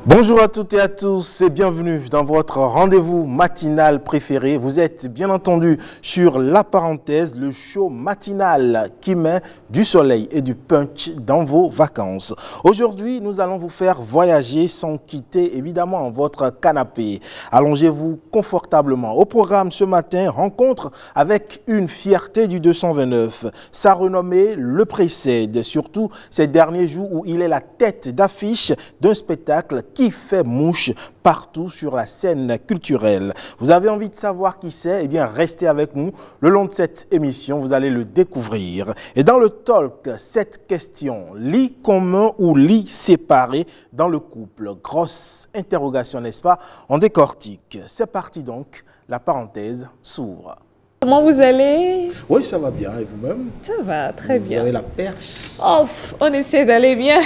Bonjour à toutes et à tous et bienvenue dans votre rendez-vous matinal préféré. Vous êtes bien entendu sur La Parenthèse, le show matinal qui met du soleil et du punch dans vos vacances. Aujourd'hui, nous allons vous faire voyager sans quitter évidemment votre canapé. Allongez-vous confortablement. Au programme ce matin, rencontre avec une fierté du 229. Sa renommée le précède, surtout ces derniers jours où il est la tête d'affiche d'un spectacle qui fait mouche partout sur la scène culturelle. Vous avez envie de savoir qui c'est? Eh bien, restez avec nous. Le long de cette émission, vous allez le découvrir. Et dans le talk, cette question, lit commun ou lit séparé dans le couple? Grosse interrogation, n'est-ce pas? On décortique. C'est parti donc, la parenthèse s'ouvre. Comment vous allez? Oui, ça va bien. Et vous-même? Ça va, très bien. Vous avez la perche? Oh, on essaie d'aller bien.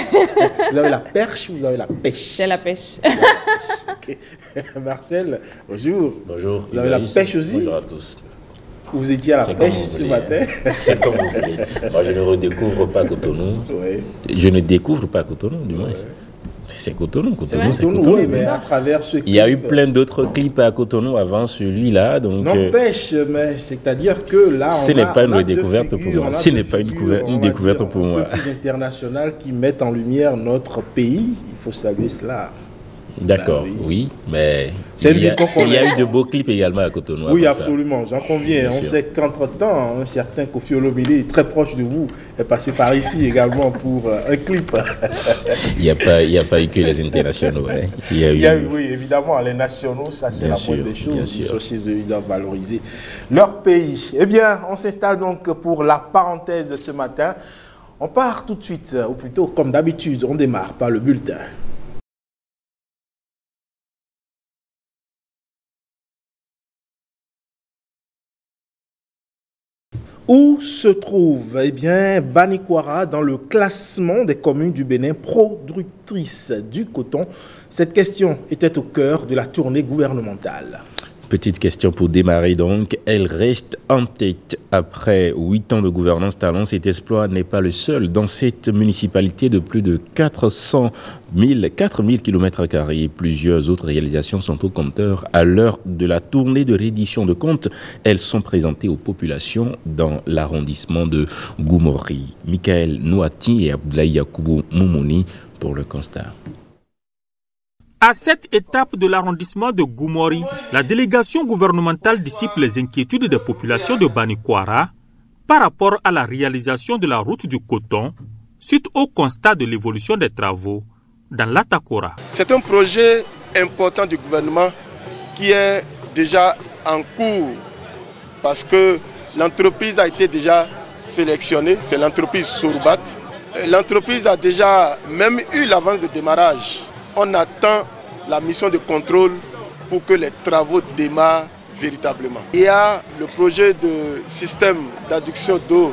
Vous avez la perche ou vous avez la pêche? J'ai la pêche. Okay. Marcel, bonjour. Bonjour. Vous avez la pêche aussi? Bonjour à tous. Vous étiez à la pêche ce matin? C'est comme vous voulez. Moi, je ne redécouvre pas Cotonou. Oui. Je ne découvre pas Cotonou, du moins. Ouais. C'est Cotonou, Cotonou, c'est Cotonou. Oui, mais à travers ce clip, il y a eu plein d'autres clips à Cotonou avant celui-là. N'empêche, mais c'est-à-dire que là, ce n'est pas une redécouverte pour moi. Ce n'est pas une découverte pour moi. Un peu plus internationales qui mettent en lumière notre pays. Il faut saluer cela. D'accord, ben oui, mais il y a eu de beaux clips également à Cotonou. Oui, absolument, j'en conviens. On sait qu'entre-temps, un certain Kofi Olomide, très proche de vous, est passé par ici également pour un clip. Il n'y a pas eu que les internationaux. Hein. Il y a eu, oui, évidemment, les nationaux, ça c'est la moindre des choses. Ils sont chez eux, ils doivent valoriser leur pays. Eh bien, on s'installe donc pour la parenthèse de ce matin. On part tout de suite, ou plutôt comme d'habitude, on démarre par le bulletin. Où se trouve Banikwara dans le classement des communes du Bénin productrices du coton? Cette question était au cœur de la tournée gouvernementale. Petite question pour démarrer donc, elle reste en tête. Après 8 ans de gouvernance Talon, cet exploit n'est pas le seul. Dans cette municipalité de plus de 4000 km², plusieurs autres réalisations sont au compteur. À l'heure de la tournée de reddition de comptes, elles sont présentées aux populations dans l'arrondissement de Goumori. Michael Nouati et Abdoulaye Yakoubou Moumouni pour le constat. À cette étape de l'arrondissement de Goumori, la délégation gouvernementale dissipe les inquiétudes des populations de Banikwara par rapport à la réalisation de la route du coton suite au constat de l'évolution des travaux dans l'Atakora. C'est un projet important du gouvernement qui est déjà en cours parce que l'entreprise a été déjà sélectionnée, c'est l'entreprise Sourbat. L'entreprise a déjà même eu l'avance de démarrage. On attend la mission de contrôle pour que les travaux démarrent véritablement. Il y a le projet de système d'adduction d'eau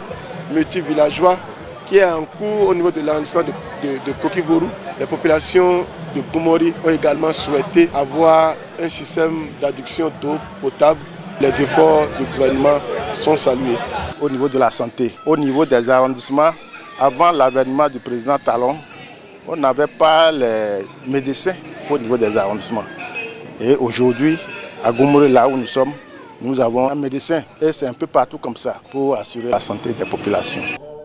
multivillageois qui est en cours au niveau de l'arrondissement de Kokibourou. Les populations de Goumori ont également souhaité avoir un système d'adduction d'eau potable. Les efforts du gouvernement sont salués. Au niveau de la santé, au niveau des arrondissements, avant l'avènement du président Talon, on n'avait pas les médecins au niveau des arrondissements. Et aujourd'hui, à Goumori, là où nous sommes, nous avons un médecin. Et c'est un peu partout comme ça pour assurer la santé des populations.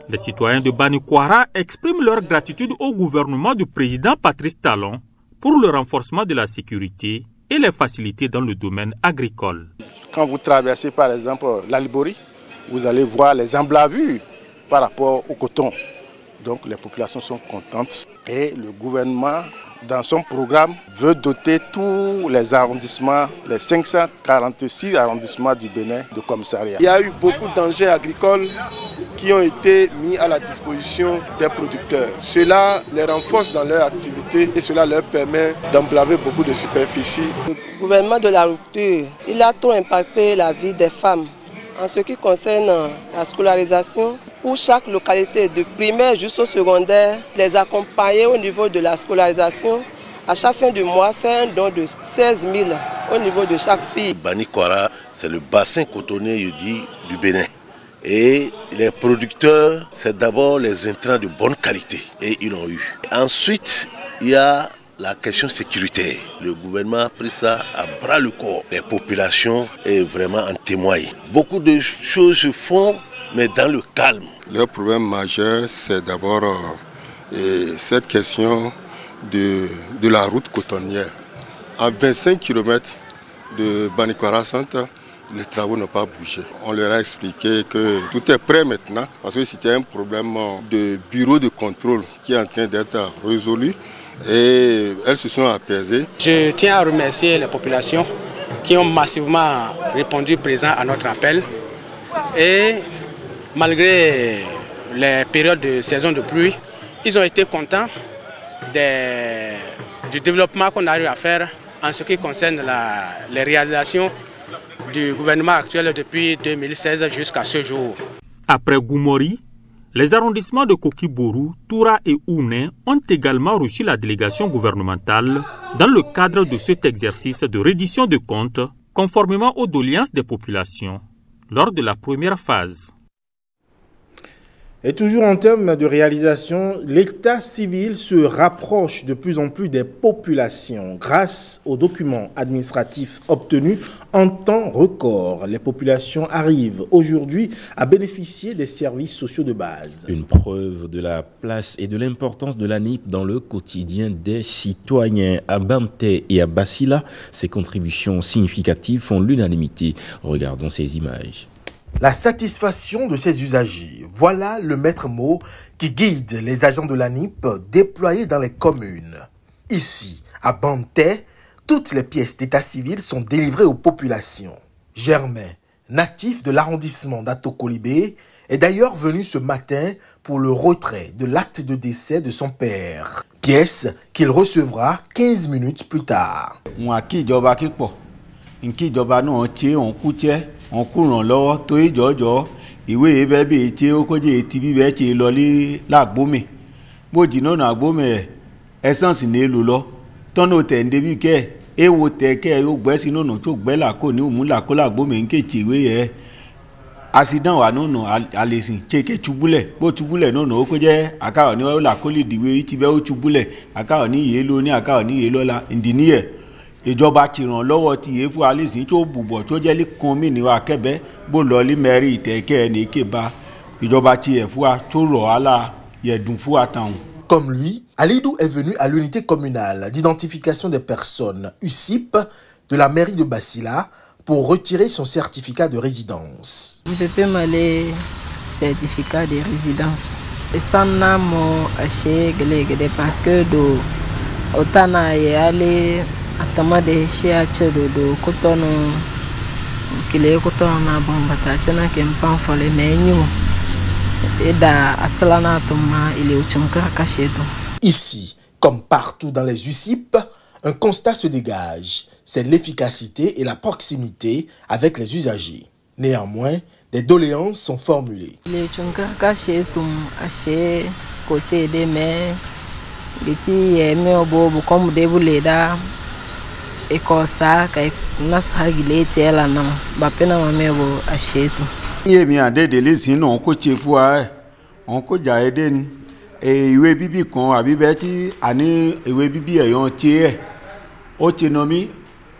Les citoyens de Banikwara expriment leur gratitude au gouvernement du président Patrice Talon pour le renforcement de la sécurité et les facilités dans le domaine agricole. Quand vous traversez par exemple la Libori, vous allez voir les emblavures par rapport au coton. Donc les populations sont contentes et le gouvernement, dans son programme, veut doter tous les arrondissements, les 546 arrondissements du Bénin de commissariat. Il y a eu beaucoup d'engins agricoles qui ont été mis à la disposition des producteurs. Cela les renforce dans leur activité et cela leur permet d'emblaver beaucoup de superficies. Le gouvernement de la rupture, il a trop impacté la vie des femmes. En ce qui concerne la scolarisation, pour chaque localité, de primaire jusqu'au secondaire, les accompagner au niveau de la scolarisation, à chaque fin du mois, faire un don de 16 000 au niveau de chaque fille. Banikwara, c'est le bassin cotonnier du Bénin. Et les producteurs, c'est d'abord les intrants de bonne qualité. Et ils l'ont eu. Ensuite, il y a la question sécuritaire. Le gouvernement a pris ça à bras le corps. Les populations vraiment en témoignent. Beaucoup de choses se font, mais dans le calme. Le problème majeur, c'est d'abord cette question de la route cotonnière. À 25 km de Banikwara Centre, les travaux n'ont pas bougé. On leur a expliqué que tout est prêt maintenant parce que c'était un problème de bureau de contrôle qui est en train d'être résolu et elles se sont apaisées. Je tiens à remercier les populations qui ont massivement répondu présent à notre appel et malgré les périodes de saison de pluie, ils ont été contents du développement qu'on a eu à faire en ce qui concerne les réalisations du gouvernement actuel depuis 2016 jusqu'à ce jour. Après Goumori, les arrondissements de Koki-Boru, Toura et Ouné ont également reçu la délégation gouvernementale dans le cadre de cet exercice de reddition de comptes conformément aux doléances des populations lors de la première phase. Et toujours en termes de réalisation, l'état civil se rapproche de plus en plus des populations grâce aux documents administratifs obtenus en temps record. Les populations arrivent aujourd'hui à bénéficier des services sociaux de base. Une preuve de la place et de l'importance de l'ANIP dans le quotidien des citoyens. À Banté et à Basila, ces contributions significatives font l'unanimité. Regardons ces images. La satisfaction de ses usagers, voilà le maître mot qui guide les agents de l'ANIP déployés dans les communes. Ici, à Banté, toutes les pièces d'état civil sont délivrées aux populations. Germain, natif de l'arrondissement d'Atokolibé, est d'ailleurs venu ce matin pour le retrait de l'acte de décès de son père, pièce qu'il recevra 15 minutes plus tard. On courant lọ́wọ́ tó ìjọ́jọ́ ìwé ibẹ̀ bíi tí ó kọjá etí bíbẹ̀ tí lọlé lágbómè bó jìnnà náà gbómè ẹ̀sánṣì ní èlò lọ tọ́nà tẹ̀ ń débi kẹ́ ẹ̀ wo tẹ̀ kẹ́ ẹ̀ ó gbẹ́ sínú ọ̀nà tó gbẹ́ làkó ní òmùlà kó lágbómè ń kéèké ìwé yẹ accident wà nínú àlèsìn kéèké tubúlẹ̀ bó tubúlẹ̀ nínú ó kọjá àkàrọ̀ ní wọ́n làkó lè dìwé tí bẹ́ẹ̀ ó tubúlẹ̀ àkàrọ̀ ní yé ló ní àkàrọ̀ ní yé lọ́la ìdíníyẹ̀ ìjọba ti ràn lọ́wọ́ ti yé fún alẹ́sìn tó bùbọ̀ tó jẹ́ lẹ́kàn mí ní wa kẹ́bẹ́ bó lọ lé mẹ́rin ìtẹ̀kẹ́ ní kéba ìjọba ti yẹ fún wa tó rọ̀ á la yẹ̀dùn fún wa tàn. Comme lui, Alidou est venu à l'unité communale d'identification des personnes, UCIP, de la mairie de Basila, pour retirer son certificat de résidence. On peut pas m'aller certificat de résidence. Et ça n'a mon acheté parce que do otana y aller atama de chez achedo do kotono kile kotono na bomba ta chana kempan fole menyu et da asalana toma il est uchumka kacheto. Ici, comme partout dans les UCIP, un constat se dégage, c'est l'efficacité et la proximité avec les usagers. Néanmoins, des doléances sont formulées. Les uchumka kacheto aché côté des mains biti me obo comme debuleda et comme ça nasagile tela na bapena mamebo acheto. Ye mi ade de lesino on ko chefua on ko jaeden e iwe bibi kan abi be ti ani iwe bibi eyan ti e o ti no mi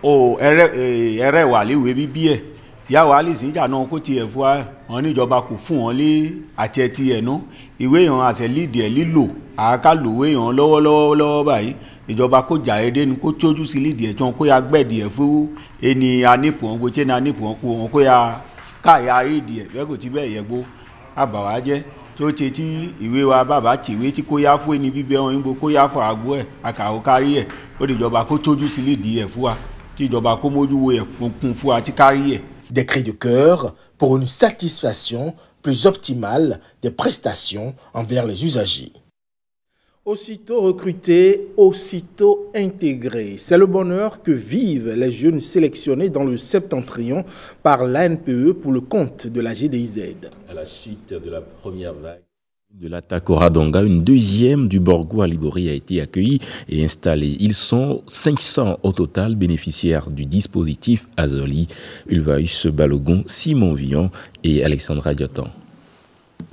o ere wa le iwe bibi e ya wa le sin ja na ko ti e fua on ni ìjọba kò fún wọn lé àti ti e no ìwé yan ase lead e lilo aka lowe yan lọ́wọ́lọ́wọ́ báyìí ìjọba kó jaeden kó tójú sí lead e ton kó ya gbedi e fún eni anipo go che na anipo ko ko ya káyà rídìí ẹ̀ bẹ́ẹ̀ kò tí bẹ́ẹ̀ yẹ gbó àbàwá jẹ́ tó ṣe tí ìwé wa bàbá tìwé tí kò yá fún ẹni bíbẹ́ wọn níbo kó yá fún àgbo ẹ̀ àkàwọ́ kárí ẹ̀ ó di ìjọba kó tójú sí lídìí ẹ̀ fún wa tí ìjọba kó mójú wo ẹ̀ kún fún wa tí kárí ẹ̀. Des cris de cœur pour une satisfaction plus optimale des prestations envers les usagers. Aussitôt recruté, aussitôt intégré. C'est le bonheur que vivent les jeunes sélectionnés dans le septentrion par l'ANPE pour le compte de la GDIZ. À la suite de la première vague de l'attaque au Radonga, une deuxième du Borgo à Libori a été accueillie et installée. Ils sont 500 au total bénéficiaires du dispositif Azoli. Ulvaïus Balogun, Simon Villon et Alexandra Diotan.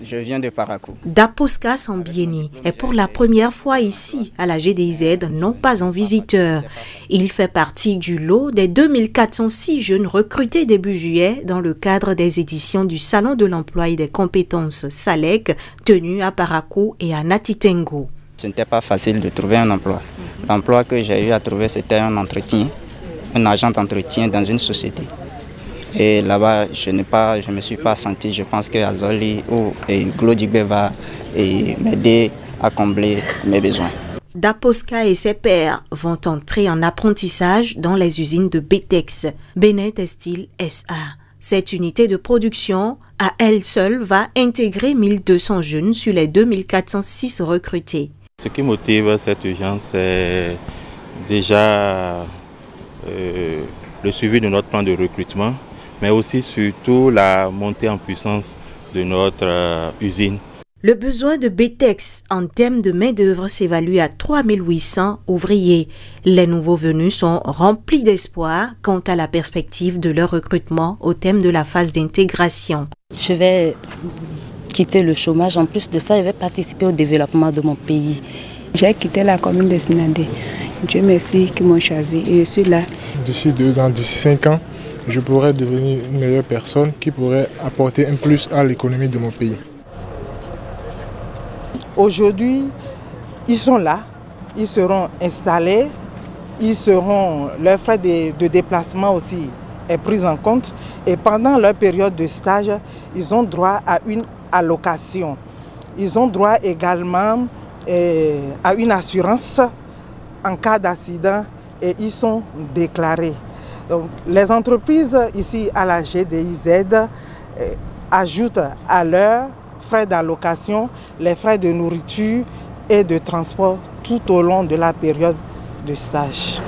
Je viens de Parakou. Daposka Sambieni est pour la première fois ici à la GDIZ, non pas en visiteur. Il fait partie du lot des 2406 jeunes recrutés début juillet dans le cadre des éditions du Salon de l'emploi et des compétences SALEC tenu à Parakou et à Natitengo. Ce n'était pas facile de trouver un emploi. L'emploi que j'ai eu à trouver, c'était un entretien, un agent d'entretien dans une société. Et là-bas, je ne me suis pas senti, je pense que Azoli ou Glodigbe va m'aider à combler mes besoins. Daposka et ses pairs vont entrer en apprentissage dans les usines de Betex, Benet Steel SA. Cette unité de production, à elle seule, va intégrer 1200 jeunes sur les 2406 recrutés. Ce qui motive cette urgence, c'est déjà le suivi de notre plan de recrutement, mais aussi surtout la montée en puissance de notre usine. Le besoin de Betex en termes de main-d'œuvre s'évalue à 3800 ouvriers. Les nouveaux venus sont remplis d'espoir quant à la perspective de leur recrutement au thème de la phase d'intégration. Je vais quitter le chômage. En plus de ça, je vais participer au développement de mon pays. J'ai quitté la commune de Sinandé. Dieu merci qui m'ont choisi et je suis là. D'ici 2 ans, d'ici 5 ans, je pourrais devenir une meilleure personne qui pourrait apporter un plus à l'économie de mon pays. Aujourd'hui, ils sont là, ils seront installés, leurs frais de déplacement aussi est pris en compte et pendant leur période de stage, ils ont droit à une allocation. Ils ont droit également à une assurance en cas d'accident et ils sont déclarés. Donc, les entreprises ici à la GDIZ ajoutent à leurs frais d'allocation les frais de nourriture et de transport tout au long de la période de stage.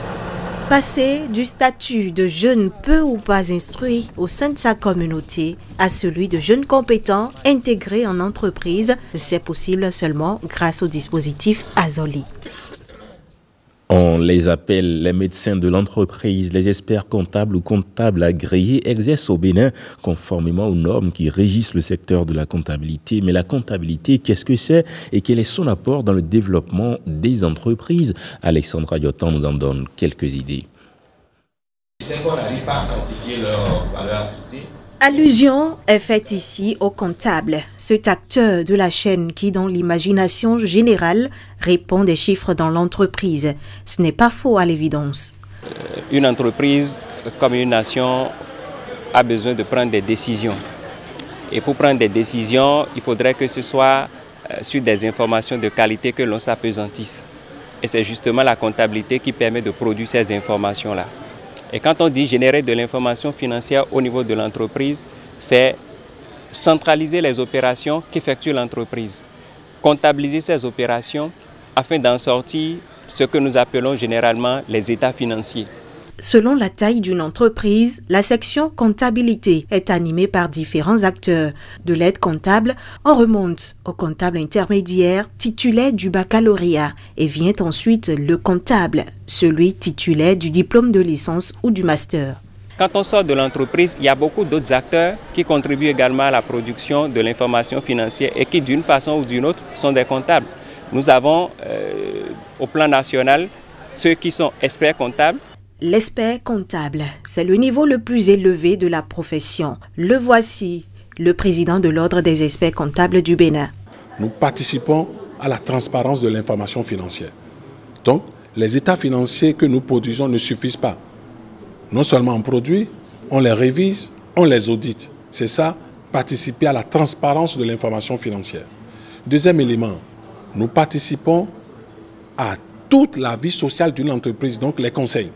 Passer du statut de jeune peu ou pas instruit au sein de sa communauté à celui de jeune compétent intégré en entreprise, c'est possible seulement grâce au dispositif Azoli. On les appelle les médecins de l'entreprise, les experts comptables ou comptables agréés exercent au Bénin conformément aux normes qui régissent le secteur de la comptabilité. Mais la comptabilité, qu'est-ce que c'est et quel est son apport dans le développement des entreprises? Alexandra Yotan nous en donne quelques idées. C'est qu'on n'arrive pas à quantifier leur valeur ajoutée. Allusion est faite ici au comptable, cet acteur de la chaîne qui, dans l'imagination générale, répond des chiffres dans l'entreprise. Ce n'est pas faux à l'évidence. Une entreprise, comme une nation, a besoin de prendre des décisions. Et pour prendre des décisions, il faudrait que ce soit sur des informations de qualité que l'on s'appesantisse. Et c'est justement la comptabilité qui permet de produire ces informations-là. Et quand on dit générer de l'information financière au niveau de l'entreprise, c'est centraliser les opérations qu'effectue l'entreprise, comptabiliser ces opérations afin d'en sortir ce que nous appelons généralement les états financiers. Selon la taille d'une entreprise, la section comptabilité est animée par différents acteurs. De l'aide comptable, on remonte au comptable intermédiaire titulaire du baccalauréat et vient ensuite le comptable, celui titulaire du diplôme de licence ou du master. Quand on sort de l'entreprise, il y a beaucoup d'autres acteurs qui contribuent également à la production de l'information financière et qui, d'une façon ou d'une autre, sont des comptables. Nous avons au plan national ceux qui sont experts comptables. L'expert comptable, c'est le niveau le plus élevé de la profession. Le voici, le président de l'Ordre des experts comptables du Bénin. Nous participons à la transparence de l'information financière. Donc, les états financiers que nous produisons ne suffisent pas. Non seulement on produit, on les révise, on les audite. C'est ça, participer à la transparence de l'information financière. Deuxième élément, nous participons à toute la vie sociale d'une entreprise, donc les conseils.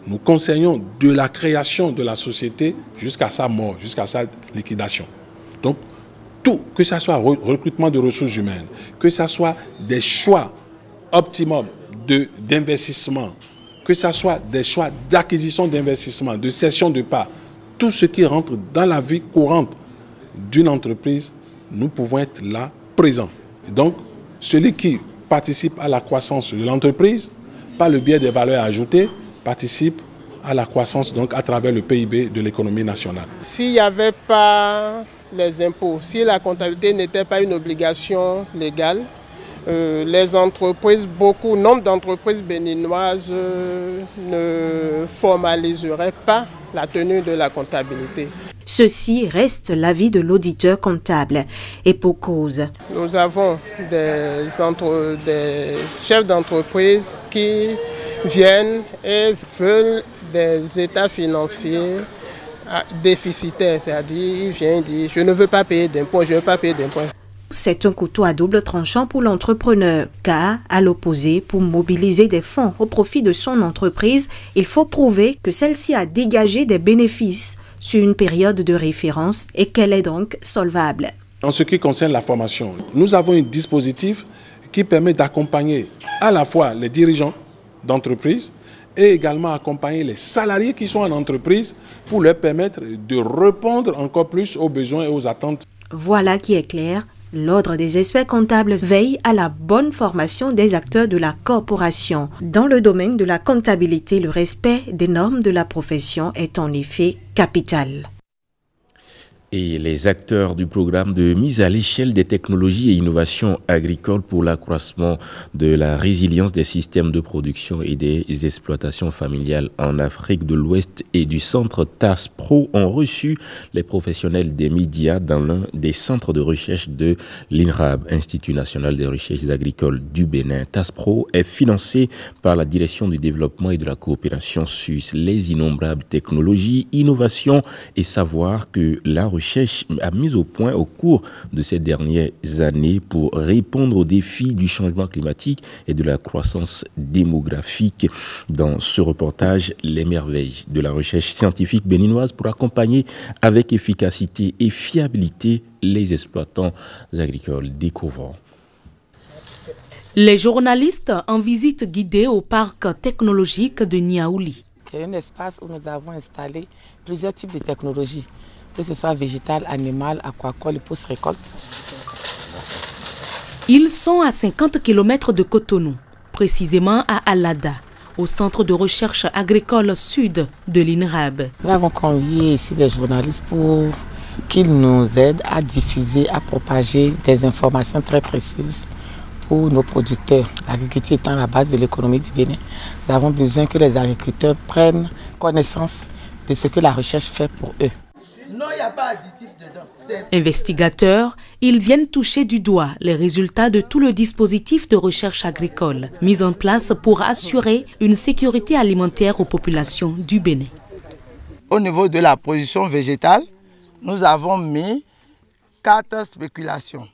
Nous conseillons de la création de la société jusqu'à sa mort, jusqu'à sa liquidation. Donc, tout, que ce soit recrutement de ressources humaines, que ce soit des choix optimums d'investissement, que ce soit des choix d'acquisition d'investissement, de cession de parts, tout ce qui rentre dans la vie courante d'une entreprise, nous pouvons être là, présents. Et donc, celui qui participe à la croissance de l'entreprise, par le biais des valeurs ajoutées, participe à la croissance donc à travers le PIB de l'économie nationale. S'il n'y avait pas les impôts. Si la comptabilité n'était pas une obligation légale, les entreprises, nombre d'entreprises béninoises ne formaliseraient pas la tenue de la comptabilité. Ceci reste l'avis de l'auditeur comptable. Et pour cause. Nous avons des chefs d'entreprise qui viennent et veulent des états financiers déficitaires. C'est-à-dire, ils viennent dire, je ne veux pas payer d'impôts, je ne veux pas payer d'impôts. C'est un couteau à double tranchant pour l'entrepreneur, car, à l'opposé, pour mobiliser des fonds au profit de son entreprise, il faut prouver que celle-ci a dégagé des bénéfices sur une période de référence et qu'elle est donc solvable. En ce qui concerne la formation, nous avons un dispositif qui permet d'accompagner à la fois les dirigeants d'entreprise et également accompagner les salariés qui sont en entreprise pour leur permettre de répondre encore plus aux besoins et aux attentes. Voilà qui est clair. L'Ordre des experts comptables veille à la bonne formation des acteurs de la corporation. Dans le domaine de la comptabilité, le respect des normes de la profession est en effet capital. Et les acteurs du programme de mise à l'échelle des technologies et innovations agricoles pour l'accroissement de la résilience des systèmes de production et des exploitations familiales en Afrique de l'Ouest et du centre TASPRO ont reçu les professionnels des médias dans l'un des centres de recherche de l'INRAB, Institut national des recherches agricoles du Bénin. TASPRO est financé par la Direction du développement et de la coopération suisse. Les innombrables technologies, innovations et savoirs que la recherche a mis au point au cours de ces dernières années pour répondre aux défis du changement climatique et de la croissance démographique. Dans ce reportage, les merveilles de la recherche scientifique béninoise pour accompagner avec efficacité et fiabilité les exploitants agricoles. Découvrons. Les journalistes en visite guidée au parc technologique de Niaouli. C'est un espace où nous avons installé plusieurs types de technologies, que ce soit végétal, animal, aquacole et post-récolte. Ils sont à 50 km de Cotonou, précisément à Alada, au centre de recherche agricole sud de l'INRAB. Nous avons convié ici des journalistes pour qu'ils nous aident à diffuser, à propager des informations très précieuses pour nos producteurs. L'agriculture étant la base de l'économie du Bénin, nous avons besoin que les agriculteurs prennent connaissance de ce que la recherche fait pour eux. Non, il n'y a pas additif dedans. Investigateurs, ils viennent toucher du doigt les résultats de tout le dispositif de recherche agricole mis en place pour assurer une sécurité alimentaire aux populations du Bénin. Au niveau de la production végétale, nous avons mis 4 spéculations,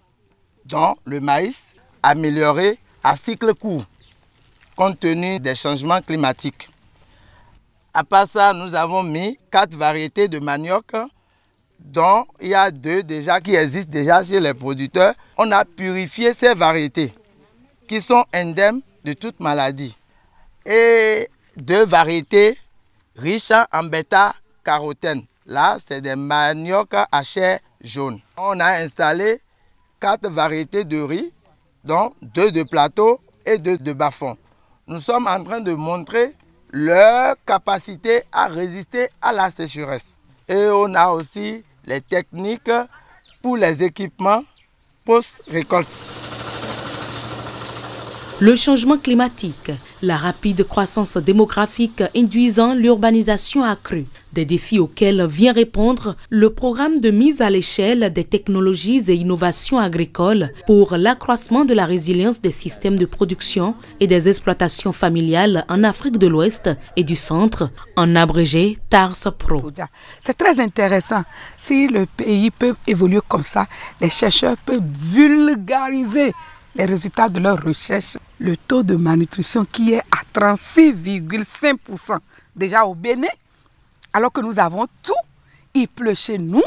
dont le maïs amélioré à cycle court, compte tenu des changements climatiques. À part ça, nous avons mis 4 variétés de manioc, dont il y a 2 déjà qui existent déjà chez les producteurs. On a purifié ces variétés qui sont indemnes de toute maladie. Et 2 variétés riches en bêta-carotène. Là, c'est des manioc à chair jaune. On a installé 4 variétés de riz, dont 2 de plateau et 2 de bas-fond. Nous sommes en train de montrer leur capacité à résister à la sécheresse. Et on a aussi les techniques pour les équipements post-récolte. Le changement climatique, la rapide croissance démographique induisant l'urbanisation accrue, des défis auxquels vient répondre le programme de mise à l'échelle des technologies et innovations agricoles pour l'accroissement de la résilience des systèmes de production et des exploitations familiales en Afrique de l'Ouest et du Centre, en abrégé TASPRO. C'est très intéressant. Si le pays peut évoluer comme ça, les chercheurs peuvent vulgariser les résultats de leurs recherches. Le taux de malnutrition qui est à 36,5% déjà au Bénin, alors que nous avons tout, il pleut chez nous,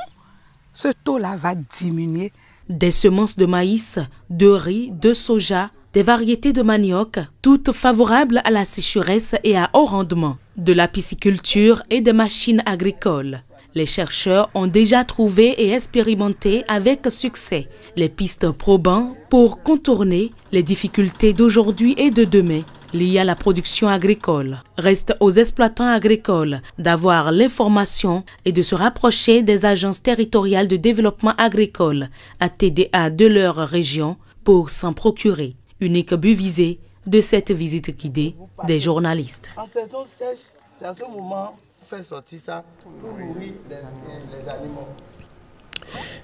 ce taux-là va diminuer. Des semences de maïs, de riz, de soja, des variétés de manioc, toutes favorables à la sécheresse et à haut rendement, de la pisciculture et des machines agricoles. Les chercheurs ont déjà trouvé et expérimenté avec succès les pistes probantes pour contourner les difficultés d'aujourd'hui et de demain liées à la production agricole. Reste aux exploitants agricoles d'avoir l'information et de se rapprocher des agences territoriales de développement agricole, ATDA de leur région, pour s'en procurer. Unique but visé de cette visite guidée des journalistes. En saison sèche, c'est à ce moment qu'on fait sortir ça pour nourrir les animaux.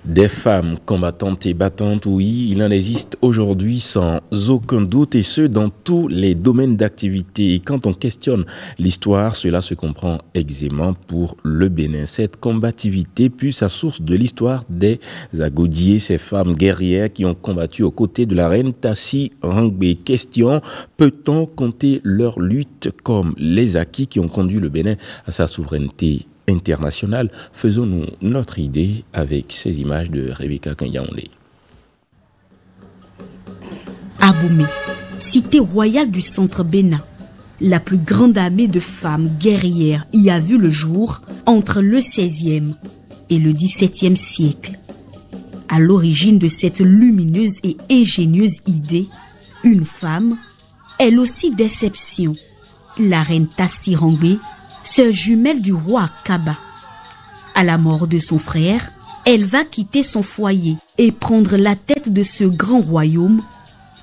Des femmes combattantes et battantes, oui, il en existe aujourd'hui sans aucun doute, et ce dans tous les domaines d'activité. Et quand on questionne l'histoire, cela se comprend aisément pour le Bénin. Cette combativité puis sa source de l'histoire des Agodiers, ces femmes guerrières qui ont combattu aux côtés de la reine Tassi Rangbe. Question, peut-on compter leur lutte comme les acquis qui ont conduit le Bénin à sa souveraineté internationale? Faisons-nous notre idée avec ces images de Rebecca Kanyaoundé. Abomey, cité royale du centre Bénin, la plus grande armée de femmes guerrières y a vu le jour entre le XVIe et le XVIIe siècle. À l'origine de cette lumineuse et ingénieuse idée, une femme, elle aussi d'exception, la reine Tassi Rangbe, sœur jumelle du roi Kaba. À la mort de son frère, elle va quitter son foyer et prendre la tête de ce grand royaume,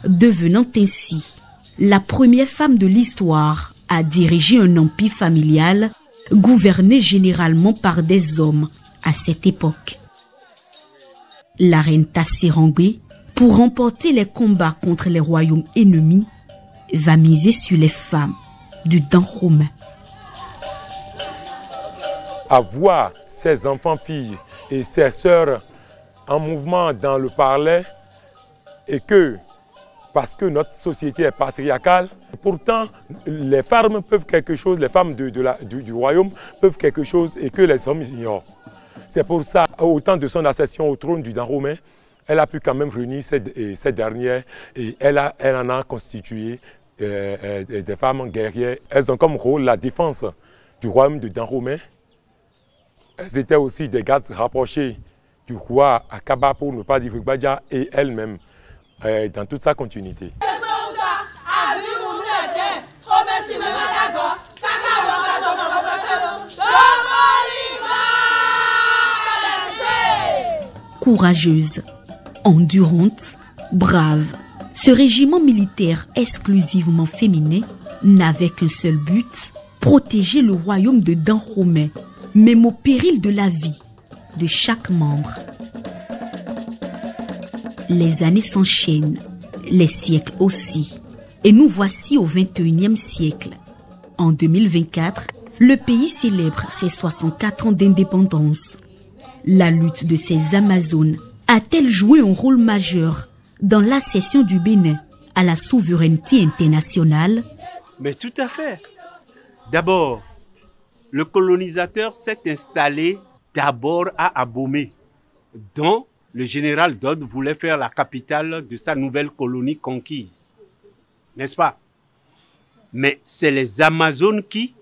devenant ainsi la première femme de l'histoire à diriger un empire familial gouverné généralement par des hommes à cette époque. La reine Tassi Rangbe, pour remporter les combats contre les royaumes ennemis, va miser sur les femmes du Dahomey. À voir ses enfants-filles et ses sœurs en mouvement dans le parler, et que, parce que notre société est patriarcale, pourtant les femmes peuvent quelque chose, les femmes du royaume peuvent quelque chose et que les hommes ignorent. C'est pour ça, au temps de son accession au trône du Dahomey, elle a pu quand même réunir ces dernières et elle en a constitué des femmes guerrières. Elles ont comme rôle la défense du royaume de Dahomey. Elles étaient aussi des gardes rapprochés du roi Akaba, pour ne pas dire Rugbadia, et elle-même, dans toute sa continuité. Courageuse, endurante, brave, ce régiment militaire exclusivement féminin n'avait qu'un seul but, protéger le royaume de Dahomey, même au péril de la vie de chaque membre. Les années s'enchaînent, les siècles aussi, et nous voici au XXIe siècle. En 2024, le pays célèbre ses 64 ans d'indépendance. La lutte de ces Amazones a-t-elle joué un rôle majeur dans l'accession du Bénin à la souveraineté internationale? Mais tout à fait. D'abord, le colonisateur s'est installé d'abord à Abomey, dont le général Dodd voulait faire la capitale de sa nouvelle colonie conquise. N'est-ce pas? Mais c'est les Amazones qui,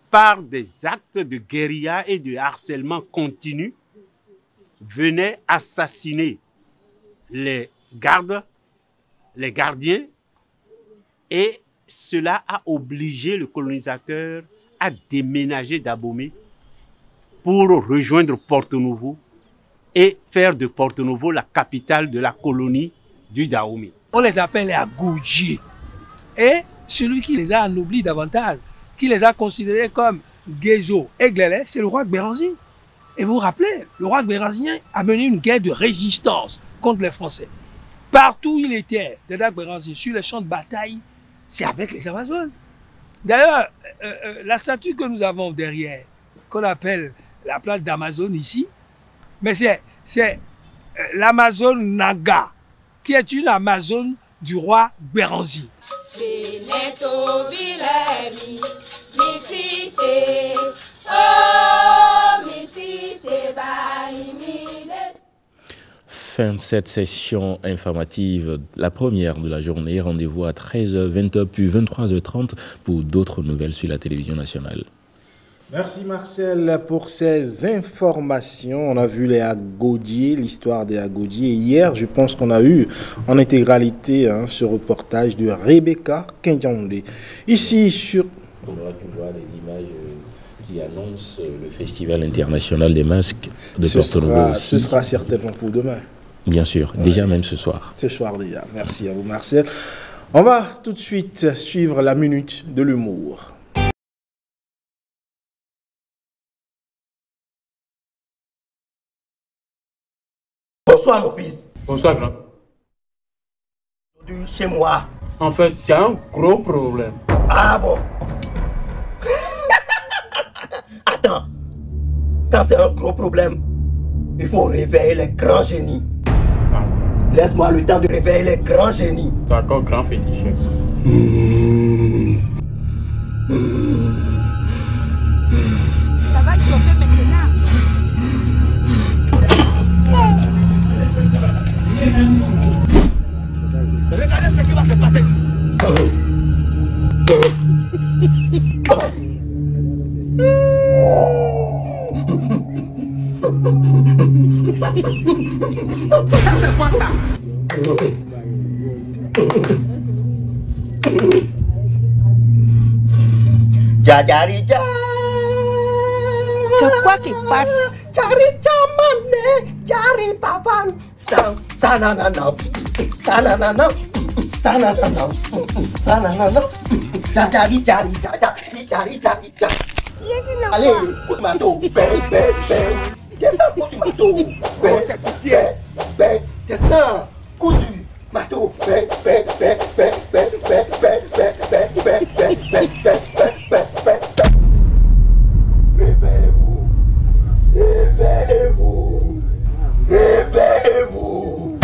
par des actes de guérilla et de harcèlement continu, venaient assassiner les gardes, les gardiens, et cela a obligé le colonisateur à déménager d'Abomey pour rejoindre Porto-Novo et faire de Porto-Novo la capitale de la colonie du Dahomey. On les appelle les Agodiers. Et celui qui les a anoblis davantage, qui les a considérés comme Guézo et Glélé, c'est le roi Béranzin. Et vous vous rappelez, le roi Béranzin a mené une guerre de résistance contre les Français. Partout où il était, Dada Béranzin, sur les champs de bataille, c'est avec les Amazones. D'ailleurs, la statue que nous avons derrière, qu'on appelle la place d'Amazone ici, mais c'est l'Amazone Naga, qui est une Amazone du roi Béranzin. Fin de cette session informative, la première de la journée. Rendez-vous à 13h, 20h puis 23h30 pour d'autres nouvelles sur la télévision nationale. Merci Marcel pour ces informations. On a vu les Agodiers, l'histoire des Agodiers. Hier, je pense qu'on a eu en intégralité ce reportage de Rebecca Kenjande. Ici sur... On aura pu voir des images qui annoncent le Festival international des masques de Porto Novo. Ce sera certainement pour demain. Bien sûr, déjà même ce soir. Ce soir déjà. Merci à vous Marcel. On va tout de suite suivre la minute de l'humour. Bonsoir mon fils. Bonsoir grand. Chez moi. En fait, j'ai un gros problème. Ah bon? Attends. Quand c'est un gros problème, il faut réveiller les grands génies. Laisse-moi le temps de réveiller les grands génies. D'accord, grand féticheur. Ça va chauffer maintenant. Regardez ce qui va se passer ici. C'est quoi ça? Jajarija. C'est quoi qui passe? Jari jamane, jari pavan, sananana, sananana, sananana, sananana, jari. Allez, coup de marteau, descends, coup du marteau, descends, coup du marteau, réveillez-vous, réveillez-vous, réveillez-vous.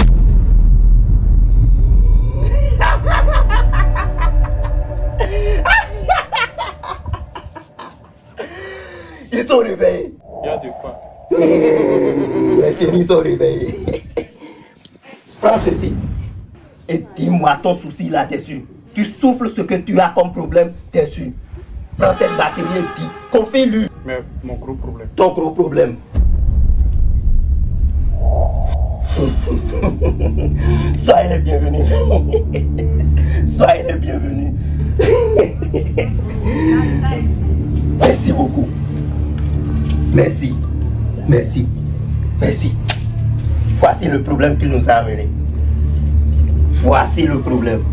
Ils sont réveillés. Il y a de quoi? Ils sont réveillés. Prends ceci et dis-moi ton souci là-dessus. Tu souffles ce que tu as comme problème dessus. Prends cette batterie et dis, confie-lui. Mais mon gros problème. Ton gros problème. Soyez les bienvenus. Soyez les bienvenus. Merci beaucoup. Merci. Merci. Merci. Voici le problème qu'il nous a amené. Voici le problème.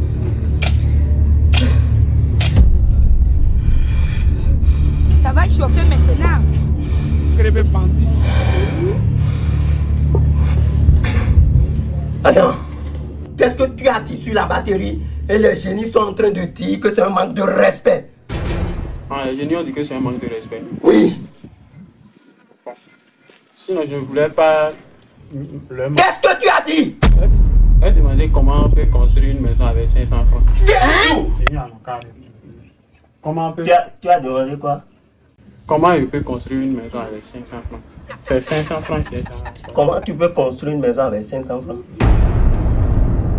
Ça va chauffer maintenant. Attends, qu'est-ce que tu as dit sur la batterie et les génies sont en train de dire que c'est un manque de respect? Ah, les génies ont dit que c'est un manque de respect. Oui. Bon. Sinon, je ne voulais pas... Qu'est-ce que tu as dit? Elle demandait comment on peut construire une maison avec 500 francs. Comment on peut... Tu as demandé quoi? Comment je peux construire une maison avec 500 francs? C'est 500 francs qui est dans la... Comment tu peux construire une maison avec 500 francs?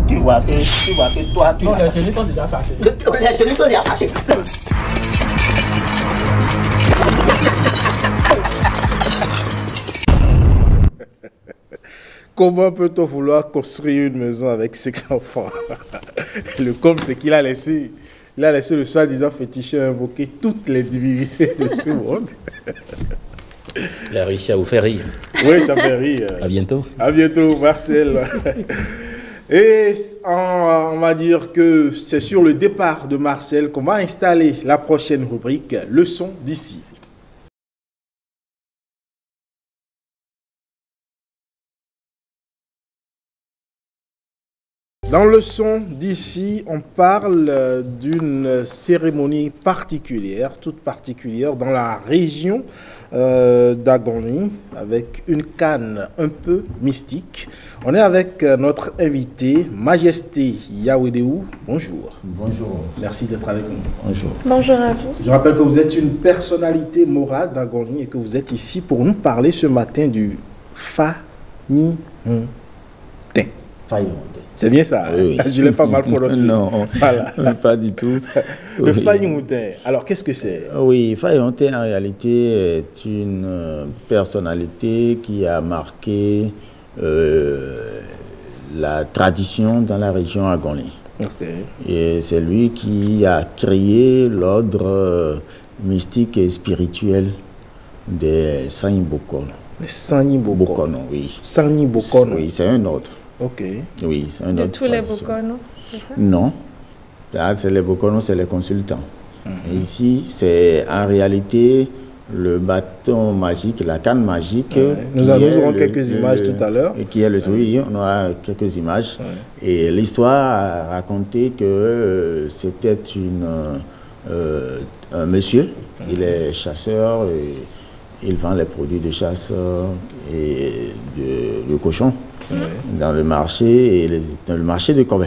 Tu vois que toi, tu... Non, les génies sont déjà fâchés. Les génies sont déjà fâchés. Comment peut-on vouloir construire une maison avec 500 francs? Le comble, c'est qu'il a laissé le soi-disant féticheur invoquer toutes les divinités de ce monde. Il a réussi à vous faire rire. Oui, ça fait rire. À bientôt. À bientôt, Marcel. Et on va dire que c'est sur le départ de Marcel qu'on va installer la prochaine rubrique, Leçon d'ici. Dans le son d'ici, on parle d'une cérémonie particulière, toute particulière, dans la région d'Agoni, avec une canne un peu mystique. On est avec notre invité, Majesté Yawedeu. Bonjour. Bonjour. Merci d'être avec nous. Bonjour. Bonjour à vous. Je rappelle que vous ête une personnalité morale d'Agoni et que vous êtes ici pour nous parler ce matin du Fanyonte. C'est bien ça, oui. Je ne l'ai pas mal prononcé. Non, voilà. Pas du tout. Le Fayonté, alors qu'est-ce que c'est? Oui, Fayonté en réalité est une personnalité qui a marqué la tradition dans la région Agoni. Et c'est lui qui a créé l'ordre mystique et spirituel des Sanyi Bokono. Les Sanyi Bokono, oui. Sanyi Bokono. Oui, c'est un ordre. Ok. Oui, c'est un ordre. De tous les Bokono, c'est ça? Non. Là, c'est les Bokono, c'est les consultants. Et ici, c'est en réalité le bâton magique, la canne magique. Nous aurons quelques images tout à l'heure. Qui est le oui, on aura quelques images. Et l'histoire a raconté que c'était un monsieur, il est chasseur, et il vend les produits de chasse et de cochon dans le marché, dans le marché de Kobe.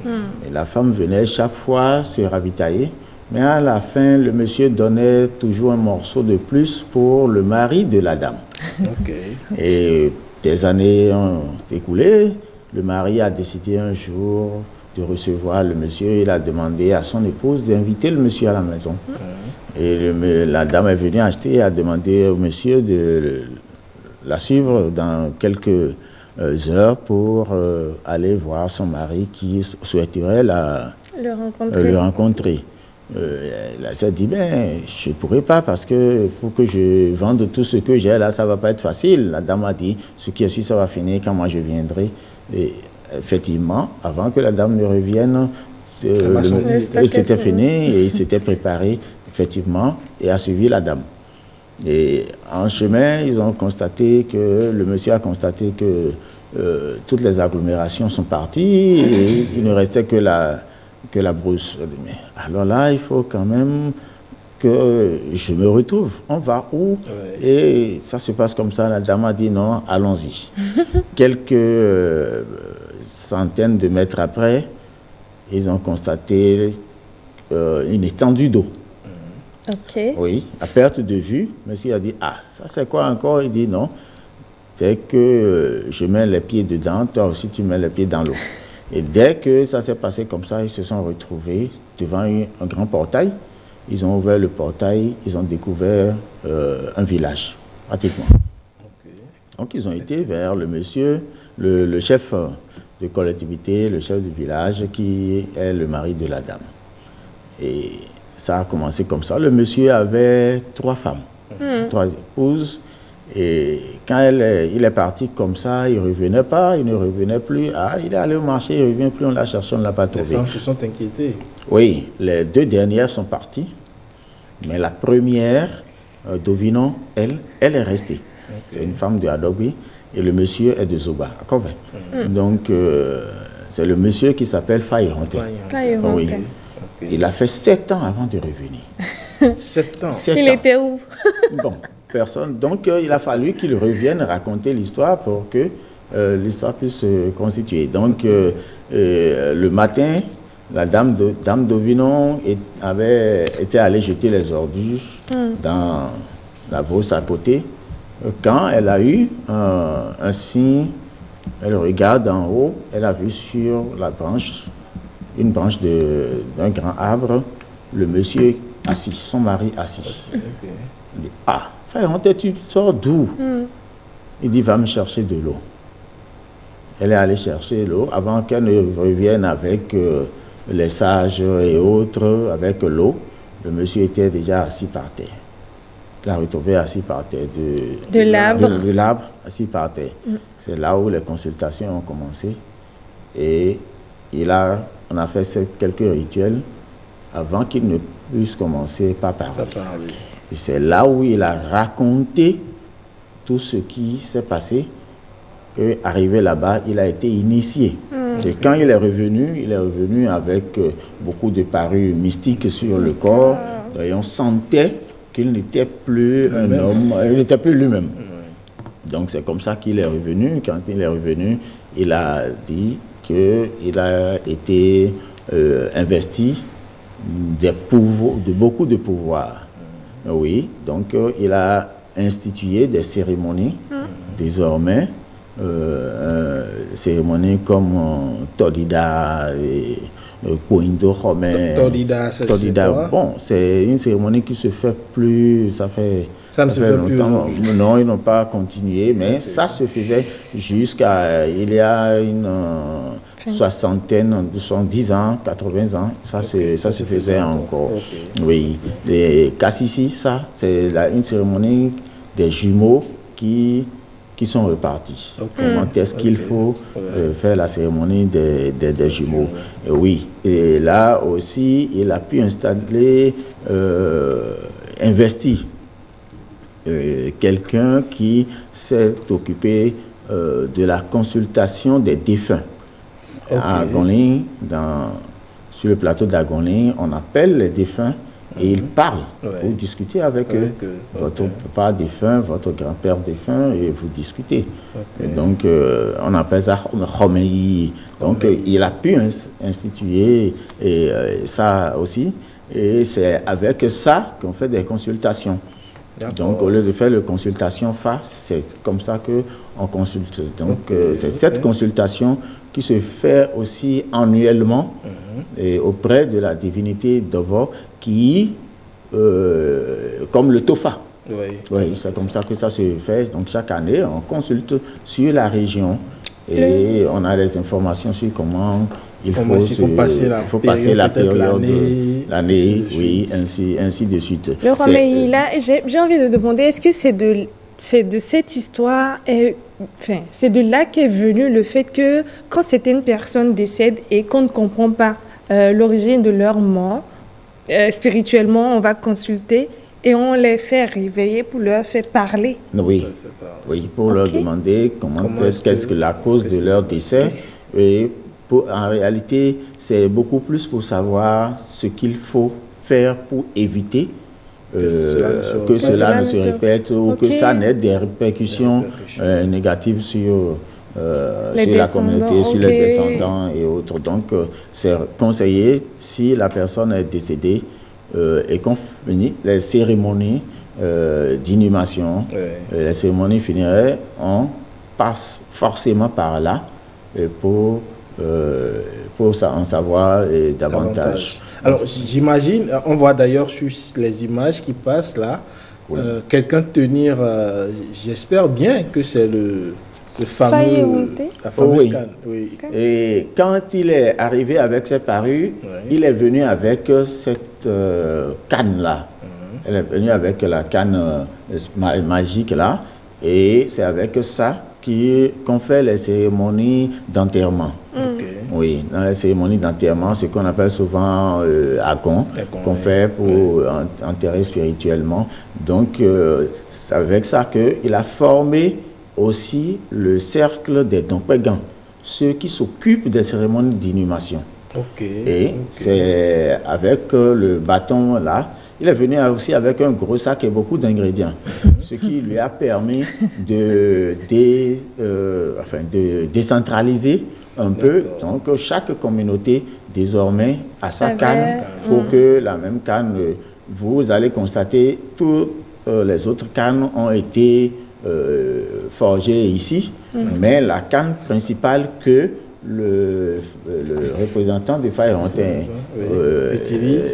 Et la femme venait chaque fois se ravitailler. Mais à la fin, le monsieur donnait toujours un morceau de plus pour le mari de la dame. Et des années ont écoulé. Le mari a décidé un jour de recevoir le monsieur. Il a demandé à son épouse d'inviter le monsieur à la maison. Et la dame est venue acheter et a demandé au monsieur de la suivre dans quelques heures pour aller voir son mari qui souhaiterait le rencontrer. Elle s'est dit, ben, je ne pourrais pas parce que pour que je vende tout ce que j'ai là, ça ne va pas être facile. La dame a dit, ce qui est sûr, ça va finir quand moi je viendrai. Et effectivement, avant que la dame ne revienne, c'était fini et il s'était préparé, effectivement, et a suivi la dame. Et en chemin, ils ont constaté que, le monsieur a constaté que toutes les agglomérations sont parties et il ne restait que la brousse. Mais alors là, il faut quand même que je me retrouve. On va où? Et ça se passe comme ça. La dame a dit non, allons-y. Quelques centaines de mètres après, ils ont constaté une étendue d'eau. Oui, à perte de vue. Monsieur a dit, ah, ça c'est quoi encore? Il dit non, c'est que je mets les pieds dedans, toi aussi tu mets les pieds dans l'eau. Et dès que ça s'est passé comme ça, ils se sont retrouvés devant un grand portail. Ils ont ouvert le portail, ils ont découvert un village, pratiquement. Donc ils ont été vers le monsieur, le chef de collectivité, le chef du village, qui est le mari de la dame. Et ça a commencé comme ça. Le monsieur avait 3 femmes, 3 épouses. Et quand il est parti comme ça, il ne revenait pas, il ne revenait plus. Ah, il est allé au marché, il ne revient plus, on l'a cherché, on ne l'a pas trouvé. Les femmes se sont inquiétées. Oui, les 2 dernières sont parties. Mais la première, Dovinon, elle est restée. C'est une femme de Adogbi et le monsieur est de Zoba, à Kobe. Donc, c'est le monsieur qui s'appelle Fayonté. Oui. Il a fait 7 ans avant de revenir. 7 ans. Il était où? Bon, personne. Donc, il a fallu qu'il revienne raconter l'histoire pour que l'histoire puisse se constituer. Donc, le matin, la dame Dovinon était allée jeter les ordures dans la brosse à côté. Quand elle a eu un signe, elle regarde en haut, elle a vu sur la branche, une branche d'un grand arbre, le monsieur assis, son mari assis. Il dit, ah, Fayonté, tu sors d'où? Il dit, va me chercher de l'eau. Elle est allée chercher l'eau avant qu'elle ne revienne avec les sages et autres, avec l'eau. Le monsieur était déjà assis par terre. Il l'a retrouvé assis par terre, de l'arbre, assis par terre. C'est là où les consultations ont commencé. Et on a fait quelques rituels avant qu'il ne puisse commencer par parler. Et c'est là où il a raconté tout ce qui s'est passé. Et arrivé là-bas, il a été initié. Et quand il est revenu avec beaucoup de parures mystiques sur le corps. Et on sentait qu'il n'était plus un homme, il n'était plus lui-même. Donc c'est comme ça qu'il est revenu. Quand il est revenu, il a dit qu'il a été investi de beaucoup de pouvoirs. Oui, donc il a institué des cérémonies désormais cérémonies comme Tolida et Poindo Tolida, c'est quoi? Bon, c'est une cérémonie qui se fait plus, ça ne se fait plus aujourd'hui. Non, ils n'ont pas continué, mais ça se faisait jusqu'à il y a une soixantaine, 70 ans, 80 ans, ça se faisait encore. Oui, et Kassisi, ça, c'est une cérémonie des jumeaux qui sont repartis. Comment est-ce qu'il faut faire la cérémonie des jumeaux? Oui, et là aussi, il a pu installer, investir quelqu'un qui s'est occupé de la consultation des défunts. À Agonling, sur le plateau d'Agonling, on appelle les défunts et ils parlent pour discuter avec eux. Votre papa défunt, votre grand-père défunt, et vous discutez. Et donc, on appelle ça Khomei. Donc, il a pu instituer ça aussi. Et c'est avec ça qu'on fait des consultations. Donc, au lieu de faire les consultations face, c'est comme ça qu'on consulte. Donc, c'est cette consultation qui se fait aussi annuellement et auprès de la divinité Dovo qui, comme le Tofa. Oui, c'est comme ça que ça se fait. Donc, chaque année, on consulte sur la région et on a les informations sur comment il faut passer la période, l'année, oui, ainsi de suite. Le roi Meïla, j'ai envie de demander, est-ce que c'est de cette histoire, c'est de là qu'est venu le fait que quand certaines personnes décèdent et qu'on ne comprend pas l'origine de leur mort, spirituellement, on va consulter et on les fait réveiller pour leur faire parler. Oui, pour leur demander qu'est-ce que la cause de leur décès. Et en réalité, c'est beaucoup plus pour savoir ce qu'il faut faire pour éviter que cela ne se répète ou que ça n'ait des répercussions négatives sur la communauté, sur les descendants et autres. Donc, c'est conseillé, si la personne est décédée et qu'on finit les cérémonies d'inhumation, les cérémonies finiraient, on passe forcément par là pour en savoir davantage. Alors, j'imagine, on voit d'ailleurs sur les images qui passent là, quelqu'un tenir, j'espère bien que c'est le fameux, la fameuse canne. Et quand il est arrivé avec ses parures, il est venu avec cette canne-là. Elle est venue avec la canne magique là, et c'est avec ça qu'on fait les cérémonies d'enterrement. Oui, dans les cérémonies d'enterrement, ce qu'on appelle souvent Agon, qu'on fait pour enterrer spirituellement. Donc, c'est avec ça qu'il a formé aussi le cercle des Dompegans, ceux qui s'occupent des cérémonies d'inhumation. C'est avec le bâton là. Il est venu aussi avec un gros sac et beaucoup d'ingrédients, ce qui lui a permis de décentraliser un peu. Donc, chaque communauté, désormais, a sa canne pour que la même canne, vous allez constater, toutes les autres cannes ont été forgées ici, mais la canne principale que le représentant de Faïrontin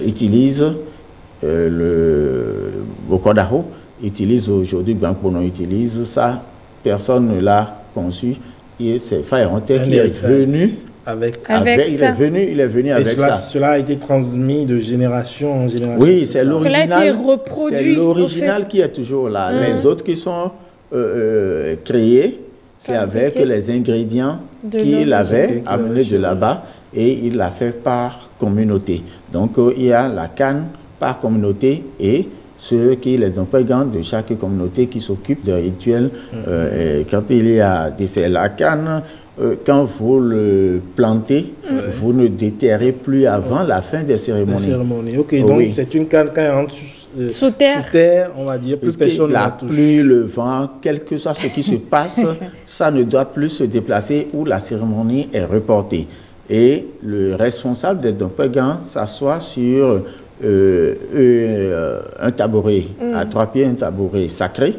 utilise, le Bokodaro utilise aujourd'hui, Gbankono utilise ça, personne ne l'a conçu, et c'est Faïrontin qui est venu avec ça. Il est venu avec ça. Cela a été transmis de génération en génération. Oui, c'est l'original. Cela a été reproduit. C'est l'original qui est toujours là. Les autres qui sont créés, c'est avec les ingrédients qu'il avait amenés de là-bas et il l'a fait par communauté. Donc, il y a la canne par communauté et ceux qui, les Dompegans de chaque communauté qui s'occupent des rituels. Quand il y a la canne, quand vous le plantez, vous ne déterrez plus avant la fin des cérémonies. Donc c'est une canne quand elle rentre sous terre, on va dire, plus personne ne la touche. Plus le vent, quel que soit ce qui se passe, ça ne doit plus se déplacer ou la cérémonie est reportée. Et le responsable des Dompegans s'assoit sur un tabouret à 3 pieds, un tabouret sacré.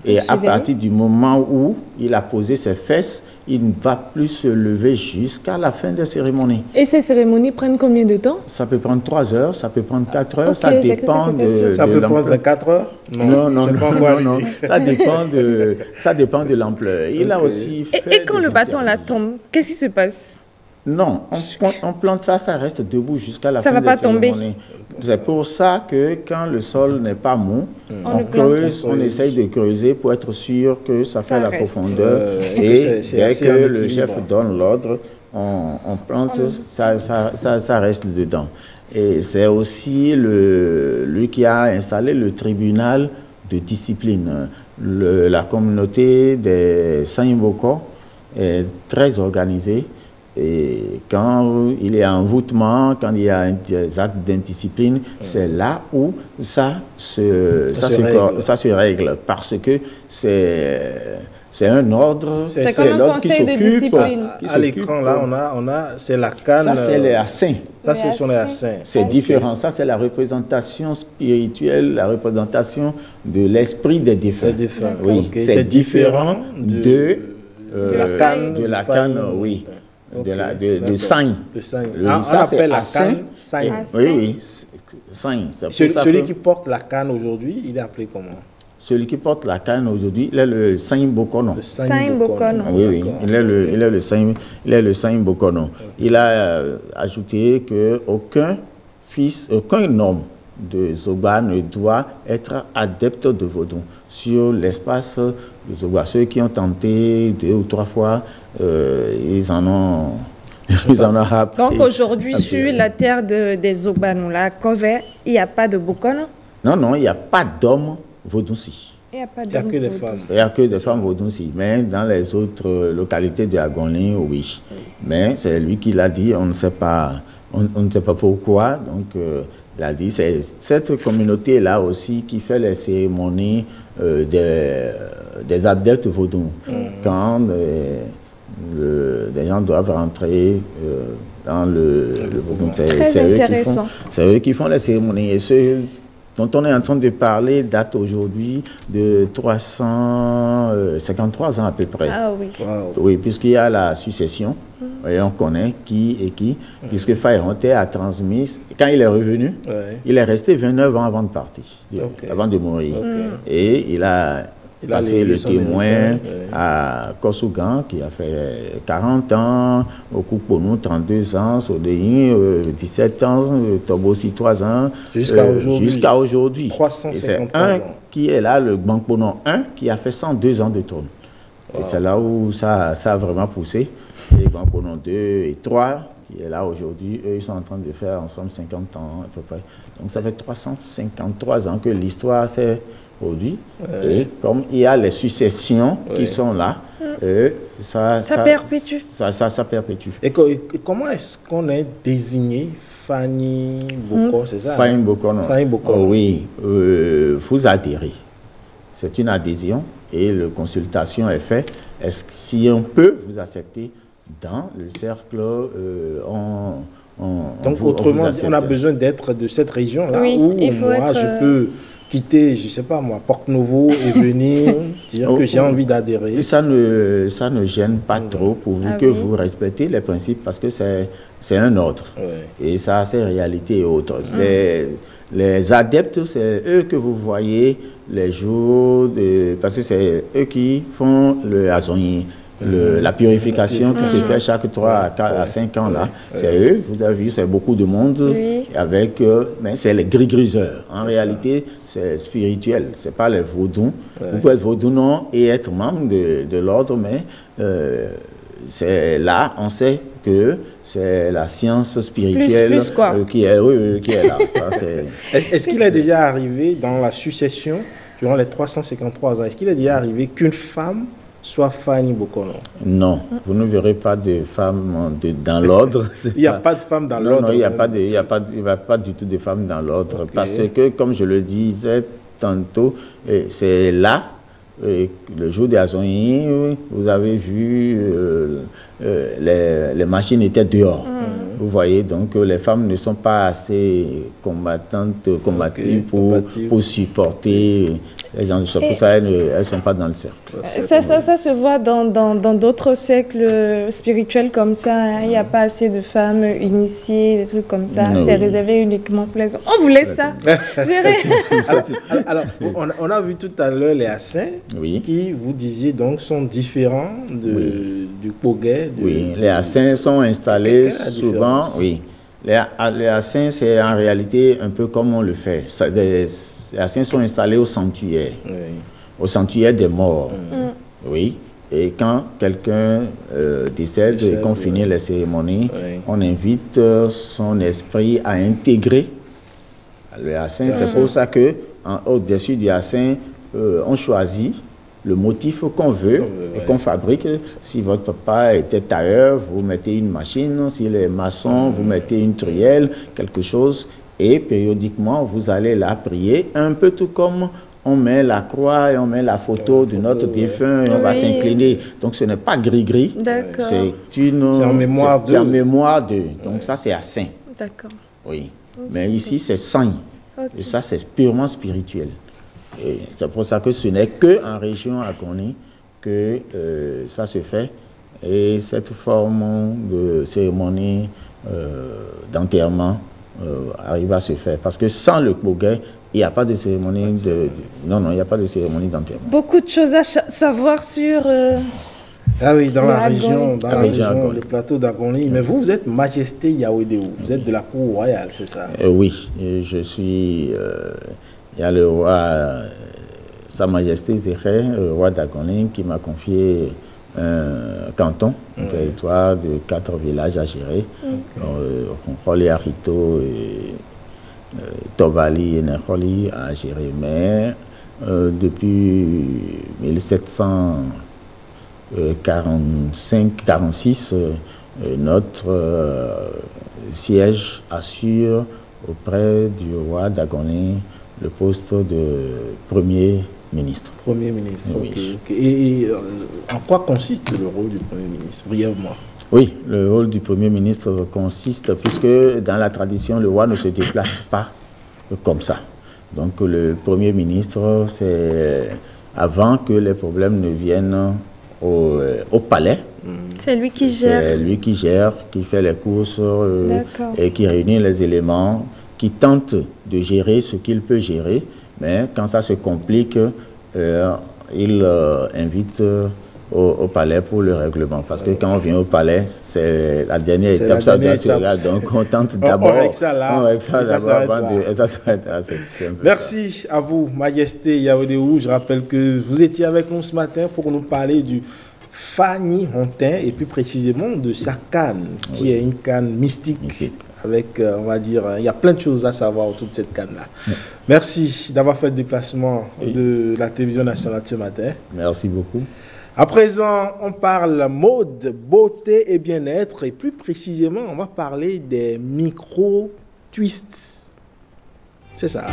Et à partir du moment où il a posé ses fesses, il ne va plus se lever jusqu'à la fin des cérémonies. Et ces cérémonies prennent combien de temps? Ça peut prendre 3 heures, ça peut prendre 4 heures, Okay, ça dépend de... Ça peut prendre 24 heures? Non. Ça dépend de l'ampleur. Il a aussi fait Et quand le bâton la tombe, qu'est-ce qui se passe? Non, on plante ça, ça reste debout jusqu'à la fin Ça va des pas cérémonies. tomber. C'est pour ça que quand le sol n'est pas mou, On le on plante. creuse, on essaye de creuser pour être sûr que ça fait la reste. profondeur. Et Et c'est dès assez que en le équilibre. chef donne l'ordre, on plante, ça reste dedans. Et c'est aussi lui qui a installé le tribunal de discipline. La communauté des Sanyiboko est très organisée. Et quand il y a un voûtement, quand il y a des actes d'indiscipline, c'est là où ça se règle. Parce que c'est un ordre, C'est l'ordre qui s'occupe. À l'écran, là, on a c'est la canne. Ça, c'est les assins. Ça, ce sont les assins. C'est différent. Ça, c'est la représentation spirituelle, la représentation de l'esprit des défunts. Oui, Okay. c'est différent de la canne, oui. De sain. On appelle la canne sain. Oui. Sain. Celui qui porte la canne aujourd'hui, il est appelé comment? Celui qui porte la canne aujourd'hui, il est le Sain Bokono. Sain Bokono. Oui. Il est le Sain Bokono. Il a ajouté qu'aucun homme de Zoba ne doit être adepte de Vodou sur l'espace de Zoba. Ceux qui ont tenté 2 ou 3 fois, ils en ont rappelé. Donc aujourd'hui, sur la terre des Zobanula, Kové, il n'y a pas de Bokono? Non, il n'y a pas d'hommes Vodunsi. Il n'y a pas Il n'y a que des femmes. Il n'y a que des femmes Vodunsi. Mais dans les autres localités de Agonlin, oui. Mais c'est lui qui l'a dit, on ne sait pas pourquoi. Donc, il a dit, c'est cette communauté-là aussi qui fait les cérémonies des adeptes vaudous. Quand des gens doivent rentrer dans le vaudou, c'est eux qui font les cérémonies. Et ceux dont on est en train de parler date aujourd'hui de 353 ans à peu près. Ah oui. Wow. Oui, puisqu'il y a la succession, et on connaît qui est qui, puisque Faïronte a transmis, quand il est revenu, il est resté 29 ans avant de partir, avant de mourir. Et il a passé le témoin à Kosugan, qui a fait 40 ans, au Kuponou 32 ans, Sodeyin 17 ans, Tobosi 3 ans, jusqu'à aujourd'hui. 353 ans. Qui est là, le Gbankponon 1, qui a fait 102 ans de trône. Et c'est là où ça a vraiment poussé. Et Gbankponon 2 et 3, qui est là aujourd'hui, eux, ils sont en train de faire ensemble 50 ans à peu près. Donc ça fait 353 ans que l'histoire s'est produite. Et comme il y a les successions qui sont là, ça perpétue. Ça perpétue. Et comment est-ce qu'on est désigné Fanny Boko, c'est ça? Fanny Boko, non. Fanny Boko. Oui, vous adhérez. C'est une adhésion et la consultation est faite. Est-ce que si on peut vous accepter dans le cercle, donc autrement, on a besoin d'être de cette région-là, oui, où moi je peux quitter, je ne sais pas moi, Porte-Nouveau et venir dire que j'ai envie d'adhérer. Ça ne gêne pas trop pourvu que vous respectez les principes parce que c'est un ordre. Et ça, c'est réalité et autres. Les adeptes, c'est eux que vous voyez les jours, parce que c'est eux qui font le Azonyi. La purification qui se fait chaque 3 à 5 ans, là, c'est eux, vous avez vu, c'est beaucoup de monde, avec, mais c'est les gris-griseurs. En réalité, c'est spirituel, c'est pas les vaudous. Vous pouvez être vaudou non et être membre de l'ordre, mais c'est là, on sait que c'est la science spirituelle qui est là. Est-ce qu'il est déjà arrivé dans la succession, durant les 353 ans, est-ce qu'il est déjà arrivé qu'une femme soit Fanny Bokono? Non, vous ne verrez pas de femmes dans l'ordre. Il n'y a pas de femmes dans l'ordre? Non, il n'y a pas du tout de femmes dans l'ordre. Parce que, comme je le disais tantôt, c'est là, le jour des Azonyi, vous avez vu, les machines étaient dehors. Vous voyez, donc les femmes ne sont pas assez combatives pour supporter Ces gens, c'est pour ça elles ne sont pas dans le cercle. Ça se voit dans d'autres cercles spirituels comme ça. Hein. Il n'y a pas assez de femmes initiées, des trucs comme ça. C'est réservé uniquement pour les hommes. On voulait ça. Alors, on a vu tout à l'heure les Assins qui, vous disiez, donc, sont différents du Poguet. Oui, les Assins sont installés souvent. Oui, les Assins, c'est en réalité un peu comme on le fait. Les Assins sont installés au sanctuaire, au sanctuaire des morts. Oui. Et quand quelqu'un décède et qu'on finit les cérémonies, on invite son esprit à intégrer le Assin. C'est pour ça que au-dessus du Assin, on choisit le motif qu'on veut et qu'on fabrique. Si votre papa était tailleur, vous mettez une machine. S'il est maçon, vous mettez une truelle, quelque chose. Et périodiquement, vous allez la prier, un peu tout comme on met la croix et on met la photo de notre défunt et on va s'incliner. Donc ce n'est pas gris-gris, c'est en mémoire d'eux. Donc ça c'est Assin. D'accord. Oui. Mais ici c'est saint. Et ça c'est purement spirituel. C'est pour ça que ce n'est qu'en région Agoni que ça se fait. Et cette forme de cérémonie d'enterrement arrive à se faire. Parce que sans le Poguet, il n'y a pas de cérémonie non, il n'y a pas de cérémonie d'enterrement. Beaucoup de choses à savoir sur... Ah oui, dans la région, le plateau d'Agoni. Mais vous êtes Majesté Yaoudéou, vous êtes de la cour royale, c'est ça? Oui, je suis... Il y a le roi, Sa Majesté Zéré, le roi d'Agoni, qui m'a confié un canton, un territoire de 4 villages à gérer. Ronkholi, Arito et Tobali et Nekholi à gérer. Mais depuis 1745-46, notre siège assure auprès du roi d'Agoni le poste de Premier ministre. Premier ministre, oui. Ok. Et en quoi consiste le rôle du Premier ministre, brièvement? Oui, le rôle du Premier ministre consiste, puisque dans la tradition, le roi ne se déplace pas comme ça. Donc le Premier ministre, c'est avant que les problèmes ne viennent au palais. C'est lui qui gère. C'est lui qui gère, qui fait les courses et qui réunit les éléments, qui tente de gérer ce qu'il peut gérer. Mais quand ça se complique, il invite au palais pour le règlement. Parce que quand on vient au palais, c'est la dernière étape. Donc on tente d'abord. On règle ça là. Merci à vous, Majesté Yaoudéou. Je rappelle que vous étiez avec nous ce matin pour nous parler du Fanny Hontin et plus précisément de sa canne, qui est une canne mystique. Avec, on va dire, il y a plein de choses à savoir autour de cette canne-là. Merci d'avoir fait le déplacement de la télévision nationale ce matin. Merci beaucoup. À présent, on parle mode, beauté et bien-être. Et plus précisément, on va parler des micro-twists. C'est ça.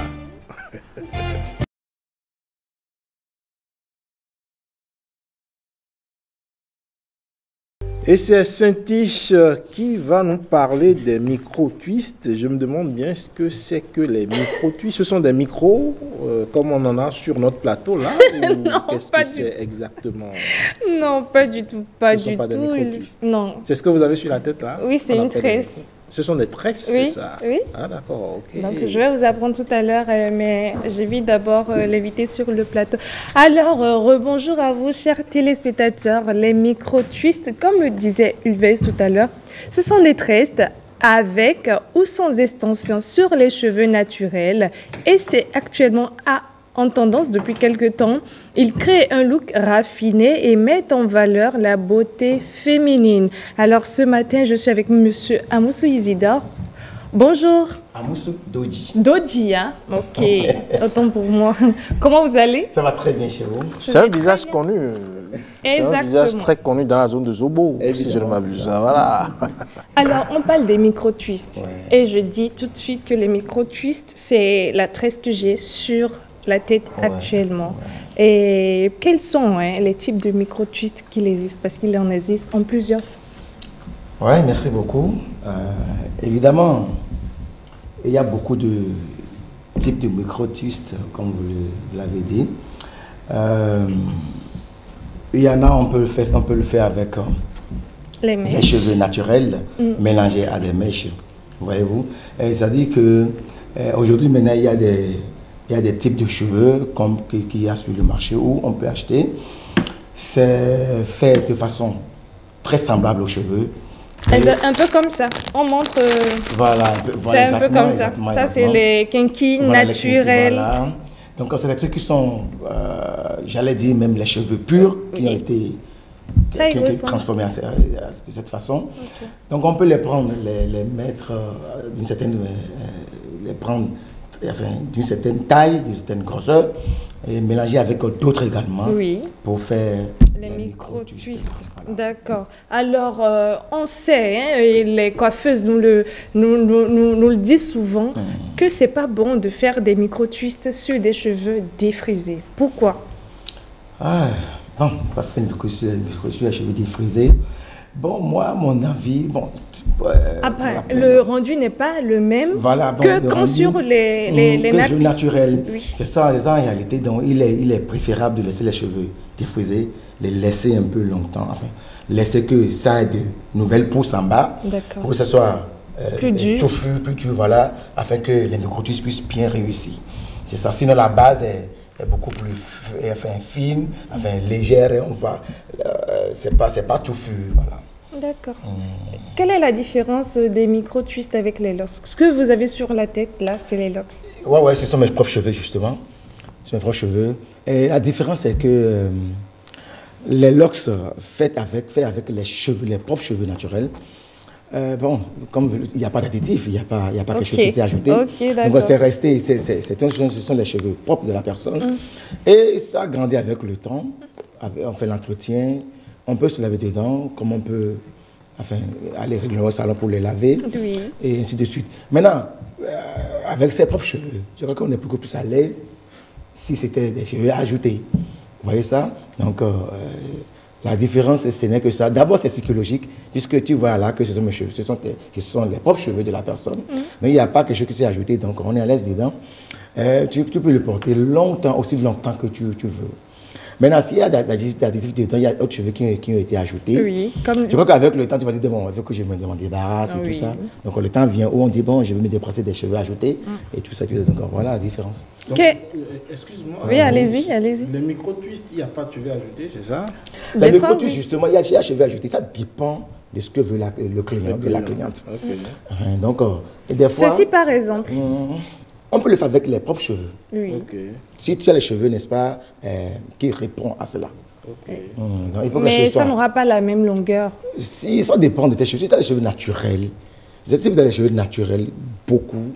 Et c'est Saint-Tiche qui va nous parler des micro-twists. Je me demande bien ce que c'est que les micro-twists. Ce sont des micros comme on en a sur notre plateau là ou qu'est-ce que c'est exactement? Non, pas du tout. Pas du tout. Des micro-twists. Non. C'est ce que vous avez sur la tête là? Oui, c'est une tresse. Ce sont des tresses, oui, c'est ça? Oui. Ah d'accord, ok. Donc je vais vous apprendre tout à l'heure, mais j'invite d'abord l'invité sur le plateau. Alors, rebonjour à vous, chers téléspectateurs. Les micro-twists, comme le disait Ulvaise tout à l'heure, ce sont des tresses avec ou sans extension sur les cheveux naturels. Et c'est actuellement en tendance depuis quelques temps. Il crée un look raffiné et met en valeur la beauté féminine. Alors ce matin, je suis avec monsieur Amoussou Isidore. Bonjour. Amoussou Doji. Doji, hein? Ok. Autant pour moi. Comment vous allez? Ça va très bien chez vous. C'est un visage connu. C'est un visage très connu dans la zone de Zobo, si je ne m'abuse. Voilà. Alors, on parle des micro-twists. Ouais. Et je dis tout de suite que les micro-twists, c'est la tresse que j'ai sur la tête actuellement. Ouais. Et quels sont les types de micro-twists qu'il existe? Parce qu'il en existe en plusieurs formes. Oui, merci beaucoup. Évidemment, il y a beaucoup types de micro-twists, comme vous l'avez dit. Il y en a, on peut le faire avec les cheveux naturels mélangés à des mèches. Voyez-vous? C'est-à-dire qu'aujourd'hui, maintenant, il y a des types de cheveux qu'il y a sur le marché où on peut acheter. C'est fait de façon très semblable aux cheveux. Un peu comme ça. On montre. Voilà, c'est un peu comme ça. Ça, c'est les kinkis naturels. Voilà. Donc, c'est des trucs qui sont, j'allais dire, même les cheveux purs qui ont été transformés de cette façon. Okay. Donc, on peut les prendre, les mettre d'une certaine, les prendre d'une certaine taille, d'une certaine grosseur, et mélanger avec d'autres également pour faire les micro-twists. Voilà. D'accord. Alors, on sait, et les coiffeuses nous le disent souvent, que c'est pas bon de faire des micro-twists sur des cheveux défrisés. Pourquoi? Bon, pas faire des micro-twists sur les cheveux défrisés. Bon, moi, mon avis, bon... Après, le rendu n'est pas le même que quand sur les cheveux naturels. Oui. C'est ça, en réalité. Donc, il est préférable de laisser les cheveux défrisés, les laisser un peu longtemps, enfin, laisser que ça ait de nouvelles pousses en bas, pour que ça soit plus touffu, plus dur, voilà, afin que les micro-twists puissent bien réussir. C'est ça, sinon la base est beaucoup plus fine, légère, et on voit, c'est pas touffu, voilà. D'accord. Quelle est la différence des micro-twists avec les locks? Ce que vous avez sur la tête, là, c'est les locks. Ouais, ce sont mes propres cheveux, justement. C'est mes propres cheveux. Et la différence, c'est que les locks faits avec les propres cheveux naturels, bon, comme il n'y a pas d'additif, il n'y a pas quelque chose qui s'est ajouté. Donc, c'est resté, ce sont les cheveux propres de la personne. Et ça grandit avec le temps. On fait l'entretien. On peut se laver dedans, comme on peut aller régulièrement au salon pour les laver, et ainsi de suite. Maintenant, avec ses propres cheveux, je crois qu'on est beaucoup plus à l'aise si c'était des cheveux ajoutés. Vous voyez ça? Donc, la différence, ce n'est que ça. D'abord, c'est psychologique, puisque tu vois là que ce sont mes cheveux, ce sont les propres cheveux de la personne, mais il n'y a pas quelque chose qui s'est ajouté, donc on est à l'aise dedans. Tu peux le porter longtemps, aussi longtemps que tu veux. Maintenant, s'il y a d'additifs dedans, il y a d'autres cheveux qui ont été ajoutés. Je crois qu'avec le temps, tu vas dire, bon, il faut que je m'en débarrasse et tout ça. Donc, le temps vient où on dit, bon, je vais me débarrasser des cheveux ajoutés et tout ça. Donc, voilà la différence. Excuse-moi. Oui, allez-y. Les micro-twists, il n'y a pas de cheveux ajoutés, c'est ça? Les micro-twists, justement, il y a cheveux ajoutés. Ça dépend de ce que veut le client, de la cliente. Donc, des fois... Ceci, par exemple. On peut le faire avec les propres cheveux. Si tu as les cheveux, n'est-ce pas, qui répondent à cela. Donc, il faut mais ça n'aura pas la même longueur. Si, ça dépend de tes cheveux. Si tu as les cheveux naturels, si vous avez les cheveux naturels, beaucoup,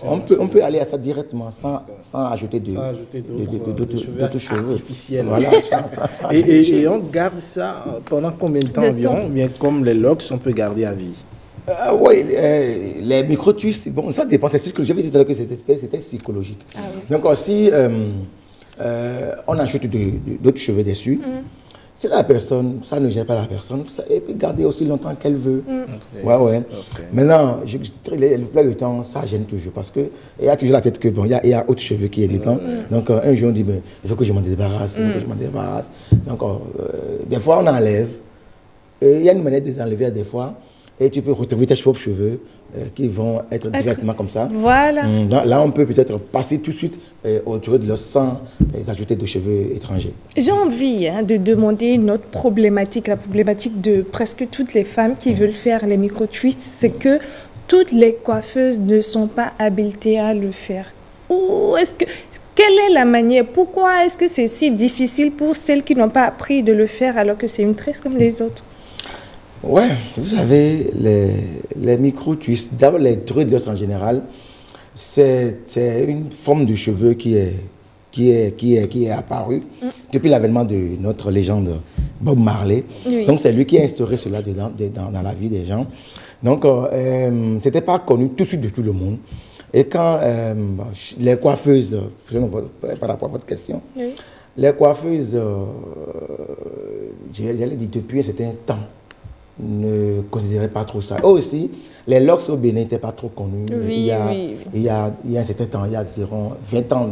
on peut aller à ça directement sans ajouter d'autres cheveux artificiels. Voilà, et on garde ça pendant combien de temps environ? Ou bien comme les locks, on peut garder à vie? Oui, les micro-twists, bon, ça dépend. C'est psychologique. J'avais dit tout à l'heure que c'était psychologique. Donc, si on ajoute d'autres cheveux dessus, si la personne, ça ne gêne pas la personne, elle peut garder aussi longtemps qu'elle veut. Maintenant, le plus du temps, ça gêne toujours parce qu'il y a toujours la tête que, bon, il y a autre cheveux qui est dedans. Donc, un jour, on dit, mais, il faut que je m'en débarrasse, Donc, des fois, on enlève. Il y a une manière d'enlever des fois. Et tu peux retrouver tes propres cheveux qui vont être directement comme ça. Voilà. Là, on peut peut-être passer tout de suite autour de leur sans ajouter de cheveux étrangers. J'ai envie de demander une autre problématique, la problématique de presque toutes les femmes qui veulent faire les micro-twists, c'est que toutes les coiffeuses ne sont pas habilitées à le faire. Ou est-ce que... Quelle est la manière? Pourquoi est-ce que c'est si difficile pour celles qui n'ont pas appris de le faire alors que c'est une tresse comme les autres? Ouais, vous savez, les micro-twists, d'abord les dreadlocks en général, c'est une forme de cheveux qui est apparue depuis l'avènement de notre légende Bob Marley. Donc c'est lui qui a instauré cela dans la vie des gens. Donc c'était pas connu tout de suite de tout le monde. Et quand les coiffeuses, par rapport à votre question, les coiffeuses, j'allais dire depuis un certain temps, ne considéraient pas trop ça. Eux aussi, les LOX au Bénin n'étaient pas trop connus. Oui, il y a un certain temps, il y a environ 20 ans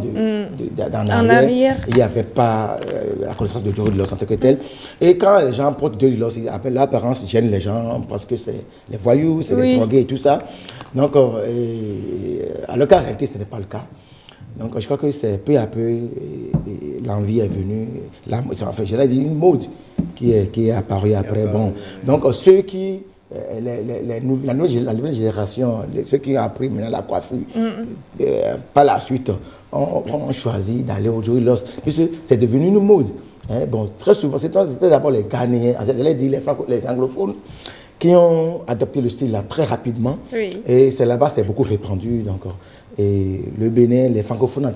en arrière, il n'y avait pas la connaissance de Druid LOX en tant que tel. Et quand les gens portent Druid LOX, ils appellent l'apparence, gêne les gens parce que c'est les voyous, c'est les drogués et tout ça. Donc, alors qu'en réalité, ce n'est pas le cas. Donc, je crois que c'est peu à peu, l'envie est venue. Enfin, j'allais dire une mode qui est apparue après. Bon, donc, ceux qui, la nouvelle génération, ceux qui ont appris maintenant la coiffure, par la suite, ont choisi d'aller au Druid LOX, puisque c'est devenu une mode. Hein, bon, très souvent, c'était d'abord les Ghanéens, j'allais dire les anglophones, qui ont adopté le style là très rapidement. Oui. Et c'est là-bas, c'est beaucoup répandu. Donc, et le Bénin, les francophones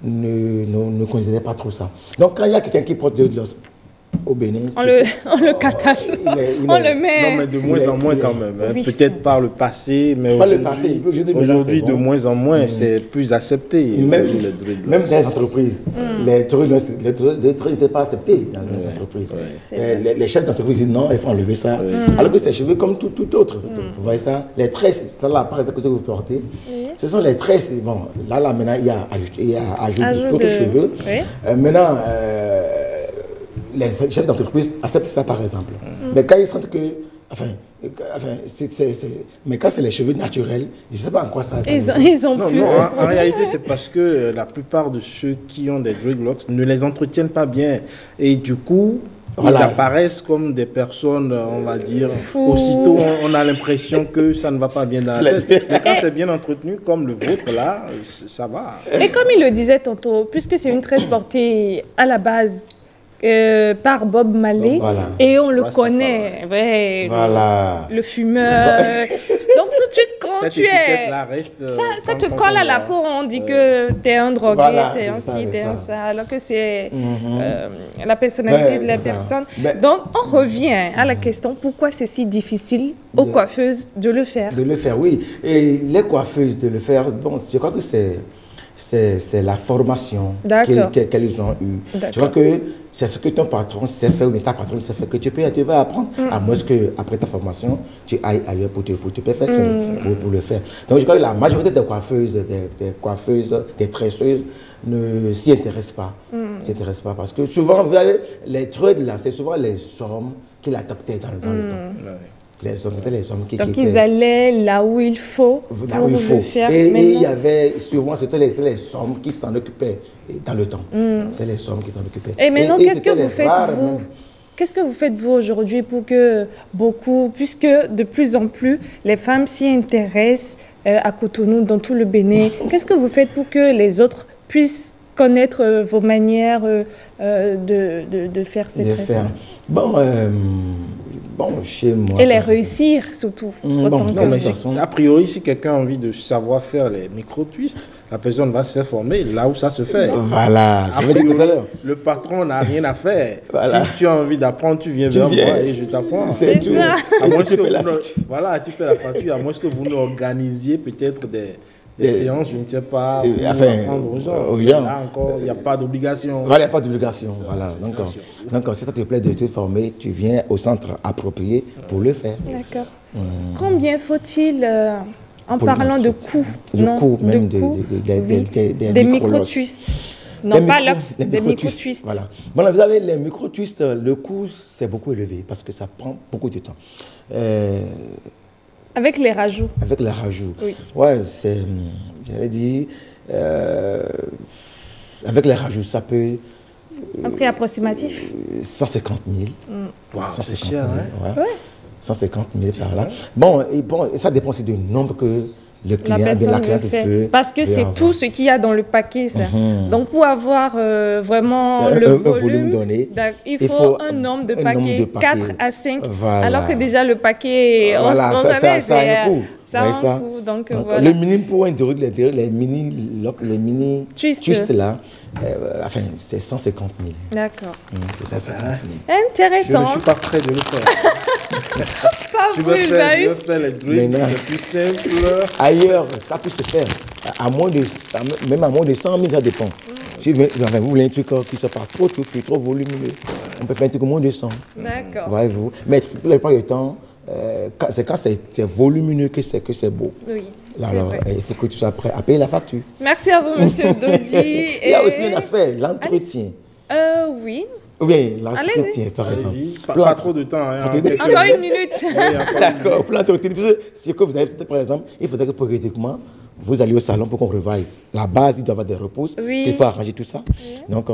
ne considéraient pas trop ça. Donc, quand il y a quelqu'un qui porte Druid LOX au Bénin, on le catale, on le met. Non, mais de moins en moins quand même. Hein. Oui. Peut-être par le passé, mais aujourd'hui, de moins en moins, c'est plus accepté. Même dans les entreprises, les Druid n'étaient pas acceptés dans les entreprises. Les chefs d'entreprise disent non, il faut enlever ça. Alors que c'est cheveux comme tout autre. Vous voyez ça? Les tresses, c'est là, par exemple, que vous portez. Ce sont les tresses. Bon, là maintenant, il y a ajouté d'autres cheveux. Maintenant, les chefs d'entreprise acceptent ça, par exemple. Mais quand ils sentent que... mais quand c'est les cheveux naturels, je ne sais pas en quoi ça... Ils ont plus... Non, en réalité, c'est parce que la plupart de ceux qui ont des Druid LOX ne les entretiennent pas bien. Et du coup... Ils apparaissent comme des personnes, on va dire, aussitôt on a l'impression que ça ne va pas bien dans la tête. Mais quand c'est bien entretenu, comme le vôtre là, ça va. Et comme il le disait tantôt, puisque c'est une tresse portée à la base par Bob Marley, et on le connaît, le fumeur. Donc tout de suite, quand cette tu es... Reste, ça te colle à la peau, on dit que tu es un drogué, tu es un ci, tu es un ça, alors que c'est la personnalité de la personne. Donc on revient à la question, pourquoi c'est si difficile aux coiffeuses de le faire? De le faire, oui. Et les coiffeuses de le faire, bon, je crois que c'est la formation qu'elles ont eue. Je crois que c'est ce que ton patron sait faire ou ta patronne sait faire que tu vas apprendre, à moins qu'après ta formation, tu ailles ailleurs pour te faire pour le faire. Donc je crois que la majorité des coiffeuses, des tresseuses ne s'y intéressent pas. Parce que souvent, vous avez les trucs là, c'est souvent les hommes qui l'adoptaient dans le temps. C'était les hommes qui donc ils allaient là où il faut pour le faire. Et il y avait souvent, c'était les hommes qui s'en occupaient dans le temps. C'est les hommes qui s'en occupaient. Et maintenant, qu'est-ce que vous faites vous? Qu'est-ce que vous faites vous aujourd'hui pour que puisque de plus en plus les femmes s'y intéressent à Cotonou, dans tout le Bénin, qu'est-ce que vous faites pour que les autres puissent connaître vos manières de faire ces tresses? Bon, chez moi... Et les réussir, surtout. A priori, si quelqu'un a envie de savoir faire les micro-twists, la personne va se faire former là où ça se fait. Voilà, je vais dire tout à l'heure. Le patron n'a rien à faire. Voilà. Si tu as envie d'apprendre, tu viens vers moi et je t'apprends. C'est tout. À moins que tu paies la facture, à moins que vous nous organisiez peut-être des séances, je ne sais pas, pour apprendre aux gens. Là encore, il n'y a pas d'obligation. Voilà, il n'y a pas d'obligation. Voilà. Donc, si ça te plaît de te former, tu viens au centre approprié pour le faire. D'accord. Combien faut-il, en parlant de coûts, des micro-twists? Non, pas LOX, des micro-twists. Voilà. Bon, vous avez les micro-twists, le coût, c'est beaucoup élevé parce que ça prend beaucoup de temps. Avec les rajouts. Avec les rajouts. Oui. Ouais, j'avais dit, avec les rajouts, ça peut... Un prix approximatif 150 000. Wow, c'est cher, hein? Ouais. 150 000 par là. Bon, ça dépend aussi du nombre que le client, la cliente veut. Parce que c'est tout ce qu'il y a dans le paquet, ça. Donc, pour avoir vraiment le volume donné, il faut un nombre de paquets, 4 à 5. Voilà. Alors que déjà, le paquet, ça a un coût. Ça a un coût. Donc, voilà. Le minimum pour un druide, les mini twists là, c'est 150 000. D'accord. C'est 150 000. Intéressant. Je ne suis pas prêt de le faire. Je veux faire les druides, c'est plus simple. Ailleurs, ça peut se faire. Même à moins de 100 000, ça dépend. Si vous voulez un truc qui ne soit pas trop volumineux, on peut faire un truc au moins 200. D'accord. Voyez-vous. Mais pour la plupart du temps, c'est quand c'est volumineux que c'est beau. Oui. Alors, il faut que tu sois prêt à payer la facture. Merci à vous, monsieur Dodi. Il y a aussi un aspect, l'entretien. Oui. Oui, l'entretien, par exemple. Pas trop de temps. Hein, encore une minute. D'accord, pour l'entretien. Si vous avez, par exemple, il faudrait que périodiquement, vous allez au salon pour qu'on revoie. La base, il doit y avoir des repos. Oui. Il faut arranger tout ça. Oui. Donc,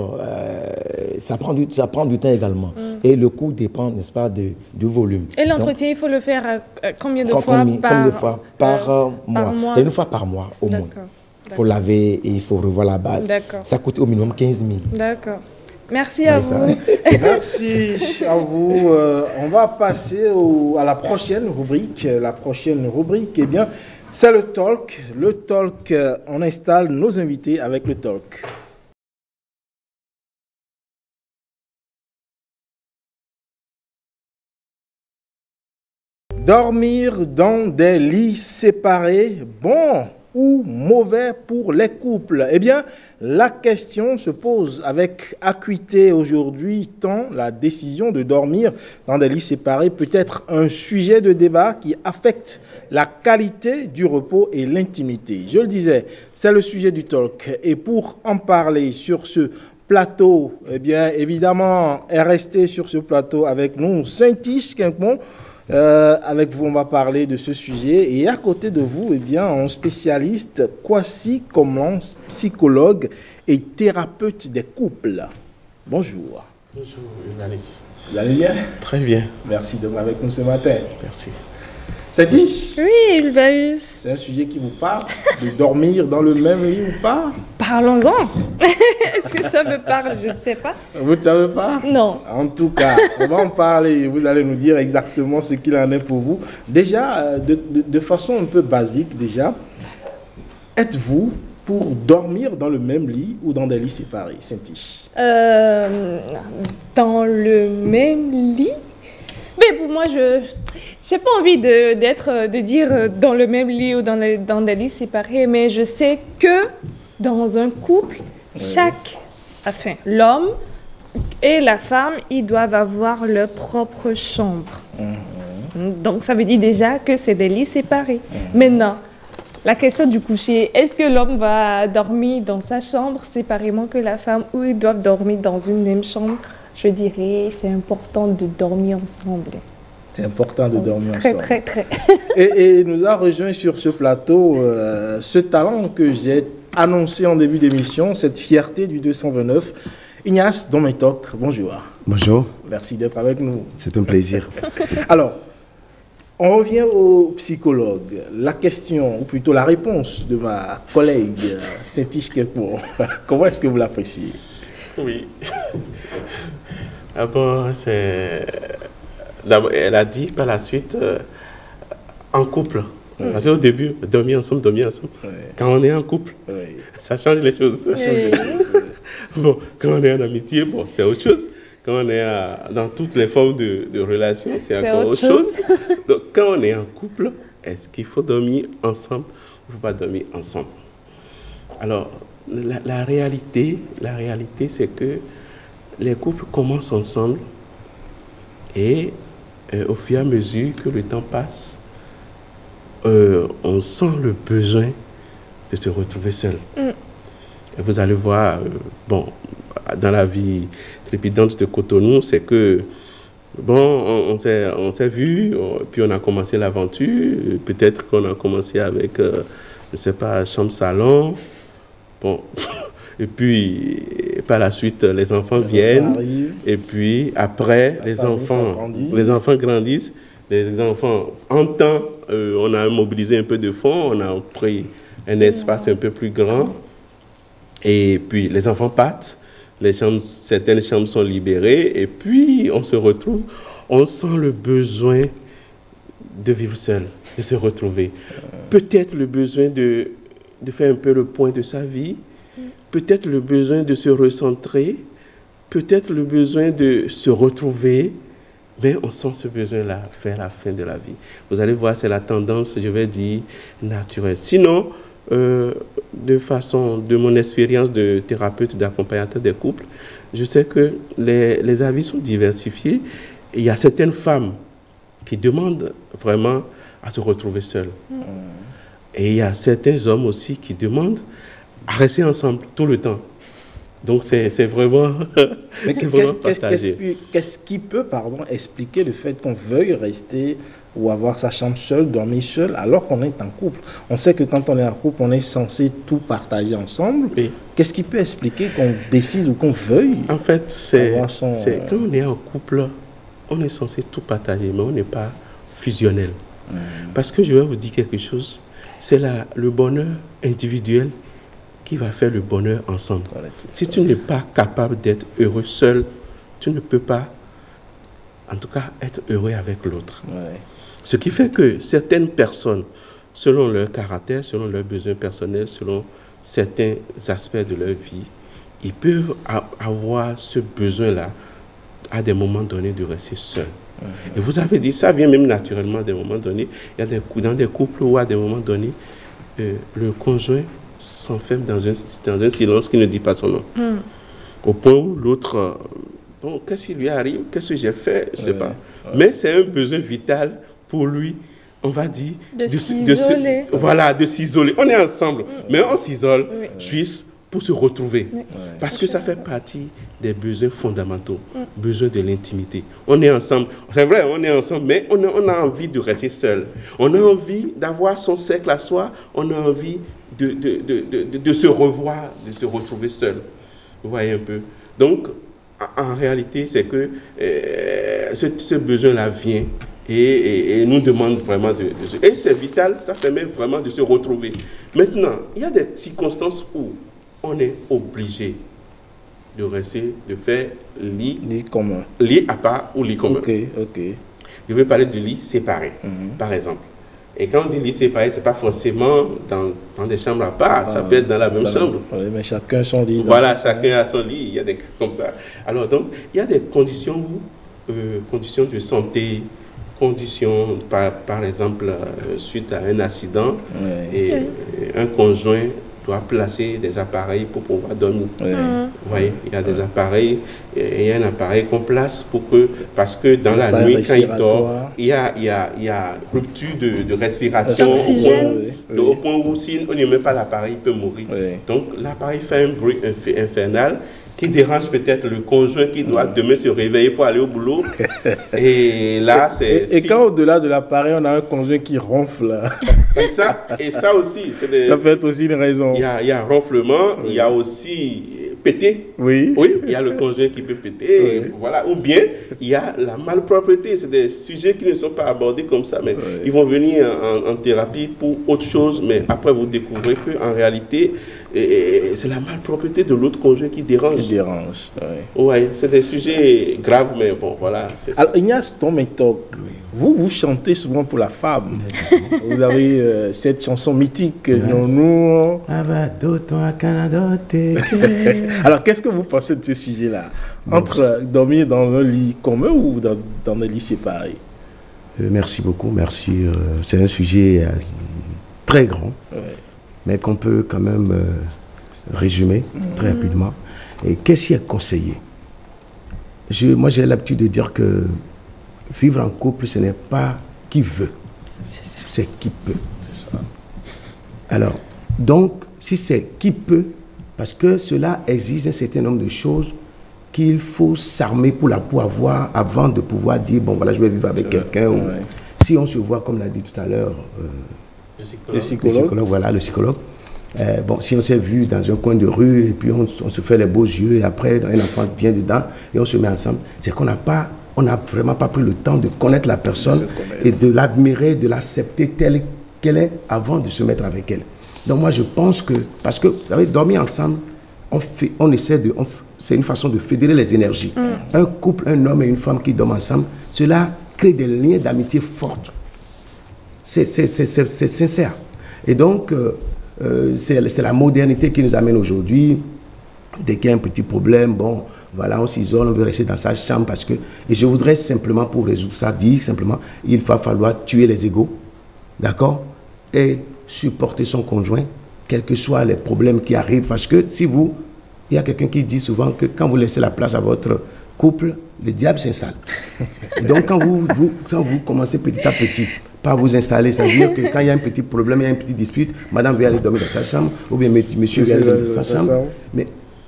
ça prend du temps également. Et le coût dépend, n'est-ce pas, du volume. Et l'entretien, il faut le faire combien de fois par mois? C'est une fois par mois, au moins. Il faut laver et il faut revoir la base. Ça coûte au minimum 15 000. D'accord. Merci à vous. Merci à vous. On va passer à la prochaine rubrique. La prochaine rubrique, eh bien, c'est le talk. Le talk, on installe nos invités avec le talk. Dormir dans des lits séparés, bon ou mauvais pour les couples? Eh bien, la question se pose avec acuité aujourd'hui, tant la décision de dormir dans des lits séparés peut être un sujet de débat qui affecte la qualité du repos et l'intimité. Je le disais, c'est le sujet du talk. Et pour en parler sur ce plateau, eh bien, évidemment, est resté sur ce plateau avec nous Saint-Tiche Quincmont. Avec vous, on va parler de ce sujet. Et à côté de vous, eh bien, un spécialiste, Kwasi Komlan, psychologue et thérapeute des couples. Bonjour. Bonjour, Humanis. Vous allez bien? Très bien. Merci d'être avec nous ce matin. Merci. Saint-Tiche? Oui, Ulvaeus. C'est un sujet qui vous parle, de dormir dans le même lit ou pas? Parlons-en. Est-ce que ça me parle? Je ne sais pas. Vous ne savez pas? Non. En tout cas, on va en parler. Vous allez nous dire exactement ce qu'il en est pour vous. Déjà, de façon un peu basique, déjà, êtes-vous pour dormir dans le même lit ou dans des lits séparés, Saint-Tiche? Dans le même lit? Mais pour moi, je n'ai pas envie de dire dans le même lit ou dans des lits séparés, mais je sais que dans un couple, l'homme et la femme, ils doivent avoir leur propre chambre. Donc, ça veut dire déjà que c'est des lits séparés. Maintenant, la question du coucher, est-ce que l'homme va dormir dans sa chambre séparément que la femme ou ils doivent dormir dans une même chambre? Je dirais, c'est important de dormir ensemble. C'est important de dormir ensemble. Très, très. Et nous a rejoint sur ce plateau ce talent que j'ai annoncé en début d'émission, cette fierté du 229. Ignace Dometok, bonjour. Bonjour. Merci d'être avec nous. C'est un plaisir. Alors, on revient au psychologue. La question, ou plutôt la réponse de ma collègue Saint-Tiche Quincmont, comment est-ce que vous l'appréciez? Oui. D'abord, elle a dit par la suite en couple. Parce qu'au début, dormir ensemble. Oui. Quand on est en couple, ça change les choses. Bon, quand on est en amitié, bon, c'est autre chose. Quand on est dans toutes les formes de relations, c'est encore autre chose. Donc, quand on est en couple, est-ce qu'il faut dormir ensemble ou il ne faut pas dormir ensemble? Alors, la réalité, c'est que les couples commencent ensemble et au fur et à mesure que le temps passe, on sent le besoin de se retrouver seul. Et vous allez voir, dans la vie trépidante de Cotonou, c'est que, on s'est vu, puis on a commencé l'aventure. Peut-être qu'on a commencé avec, je ne sais pas, chambre-salon. Bon, et puis par la suite, les enfants viennent. Et puis après, les enfants grandissent. Les enfants, en temps, on a mobilisé un peu de fonds, on a pris un espace un peu plus grand. Et puis les enfants partent. Certaines chambres sont libérées et puis on se retrouve, on sent le besoin de vivre seul, de se retrouver. Peut-être le besoin de faire un peu le point de sa vie, peut-être le besoin de se recentrer, peut-être le besoin de se retrouver, mais on sent ce besoin-là vers la fin de la vie. Vous allez voir, c'est la tendance, je vais dire, naturelle. Sinon, de mon expérience de thérapeute, d'accompagnateur des couples, je sais que les avis sont diversifiés. Il y a certaines femmes qui demandent vraiment à se retrouver seules. Et il y a certains hommes aussi qui demandent à rester ensemble tout le temps. Donc c'est vraiment, partagé. Qu'est-ce qui peut expliquer le fait qu'on veuille rester ou avoir sa chambre seule, dormir seul, alors qu'on est en couple? On sait que quand on est en couple, on est censé tout partager ensemble. Oui. Qu'est-ce qui peut expliquer qu'on décide ou qu'on veuille? En fait, c'est quand on est en couple, on est censé tout partager, mais on n'est pas fusionnel. Parce que je vais vous dire quelque chose, c'est le bonheur individuel qui va faire le bonheur ensemble. Si tu n'es pas capable d'être heureux seul, tu ne peux pas, en tout cas, être heureux avec l'autre. Ce qui fait que certaines personnes, selon leur caractère, selon leurs besoins personnels, selon certains aspects de leur vie, ils peuvent avoir ce besoin-là à des moments donnés de rester seul. Et vous avez dit, ça vient même naturellement à des moments donnés. Il y a dans des couples où à des moments donnés, le conjoint s'enferme dans un silence qui ne dit pas son nom. Au point où l'autre, bon, qu'est-ce qui lui arrive, qu'est-ce que j'ai fait, je ne sais pas. Mais c'est un besoin vital pour lui, on va dire, de s'isoler. Voilà, de s'isoler. On est ensemble, mais on s'isole juste pour se retrouver. Parce que ça fait partie des besoins fondamentaux, besoin de l'intimité. On est ensemble, c'est vrai, on est ensemble, mais on a envie de rester seul. On a envie d'avoir son cercle à soi, on a envie de se revoir, de se retrouver seul. Vous voyez un peu. Donc, en réalité, c'est que ce besoin-là vient et nous demande vraiment et c'est vital, ça permet vraiment de se retrouver. Maintenant, il y a des circonstances où on est obligé de rester, de faire lit commun. Lit à part ou lit commun. Ok. Je vais parler de lit séparé, par exemple. Et quand on dit lit séparé, ce n'est pas forcément dans des chambres à part, ça peut être dans la même chambre. Oui, mais chacun son lit. Voilà, chacun a son lit, il y a des cas comme ça. Alors donc, il y a des conditions conditions de santé, conditions, par exemple, suite à un accident, et un conjoint doit placer des appareils pour pouvoir dormir. Vous voyez, il y a des appareils, il y a un appareil qu'on place parce que dans la nuit, quand il dort, il y a rupture de respiration au point où si on ne met pas l'appareil, il peut mourir. Donc l'appareil fait un bruit infernal qui dérange peut-être le conjoint qui doit demain se réveiller pour aller au boulot. Et là, c'est... Et quand au-delà de l'appareil, on a un conjoint qui ronfle. Et ça aussi, c'est ça peut être aussi une raison. Il y a ronflement, il y a aussi péter. Oui, il y a le conjoint qui peut péter. Voilà. Ou bien, il y a la malpropreté. C'est des sujets qui ne sont pas abordés comme ça, mais ils vont venir en thérapie pour autre chose. Mais après, vous découvrez qu'en réalité, c'est la malpropreté de l'autre conjoint qui dérange. Ouais, c'est des sujets graves, mais bon, voilà. Alors, Ignace Tometok, vous chantez souvent pour la femme. Vous avez cette chanson mythique, nous. Alors, qu'est-ce que vous pensez de ce sujet-là? Entre dormir dans un lit commun ou dans un lit séparé? Merci beaucoup, merci. C'est un sujet très grand, mais qu'on peut quand même résumer très rapidement. Et qu'est-ce qui est conseillé? Moi, j'ai l'habitude de dire que vivre en couple, ce n'est pas qui veut, c'est qui peut. Alors, donc, si c'est qui peut, parce que cela exige un certain nombre de choses qu'il faut s'armer pour avoir avant de pouvoir dire, bon voilà, je vais vivre avec quelqu'un. Si on se voit, comme l'a dit tout à l'heure, le psychologue, voilà, le psychologue. Bon, si on s'est vu dans un coin de rue et puis on se fait les beaux yeux et après un enfant vient dedans et on se met ensemble, c'est qu'on n'a vraiment pas pris le temps de connaître la personne et de l'admirer, de l'accepter telle qu'elle est avant de se mettre avec elle. Donc moi je pense que, parce que vous savez, dormir ensemble, c'est une façon de fédérer les énergies. Un couple, un homme et une femme qui dorment ensemble, cela crée des liens d'amitié forts. C'est sincère. Et donc, c'est la modernité qui nous amène aujourd'hui. Dès qu'il y a un petit problème, bon, voilà, on s'isole, on veut rester dans sa chambre parce que... Et je voudrais simplement, pour résoudre ça, dire simplement, il va falloir tuer les égos, d'accord? Et supporter son conjoint quels que soient les problèmes qui arrivent. Parce que il y a quelqu'un qui dit souvent que quand vous laissez la place à votre couple, le diable s'installe. Et donc quand vous commencez petit à petit par vous installer, ça veut dire que quand il y a un petit problème, il y a une petite dispute, madame veut aller dormir dans sa chambre, ou bien monsieur veut aller dormir dans sa chambre. Mais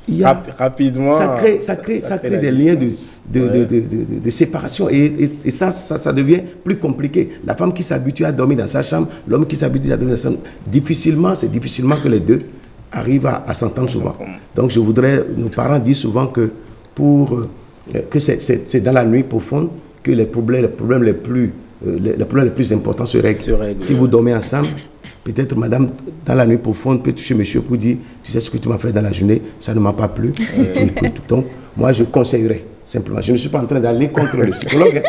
il y a, rapidement, ça crée des liens de séparation et ça devient plus compliqué. La femme qui s'habitue à dormir dans sa chambre, l'homme qui s'habitue à dormir dans sa chambre, c'est difficilement que les deux arrivent à s'entendre souvent. Donc nos parents disent souvent que c'est dans la nuit profonde que les problèmes les plus importants se règlent. Si vous dormez ensemble, peut-être madame, dans la nuit profonde, peut toucher monsieur pour dire, tu sais ce que tu m'as fait dans la journée, ça ne m'a pas plu. Donc, moi, je conseillerais simplement. Je ne suis pas en train d'aller contre le psychologue.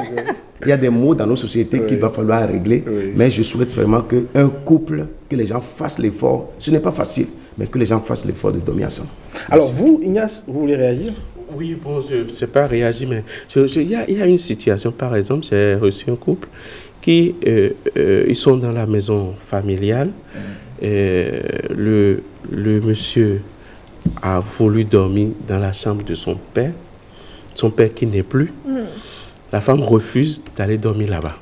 Il y a des mots dans nos sociétés qu'il va falloir régler, mais je souhaite vraiment qu'un couple, que les gens fassent l'effort. Ce n'est pas facile, mais que les gens fassent l'effort de dormir ensemble. Alors vous, Ignace, vous voulez réagir? Oui, bon, je ne sais pas réagir, mais il y a une situation, par exemple, j'ai reçu un couple qui ils sont dans la maison familiale. Le monsieur a voulu dormir dans la chambre de son père qui n'est plus. La femme refuse d'aller dormir là-bas.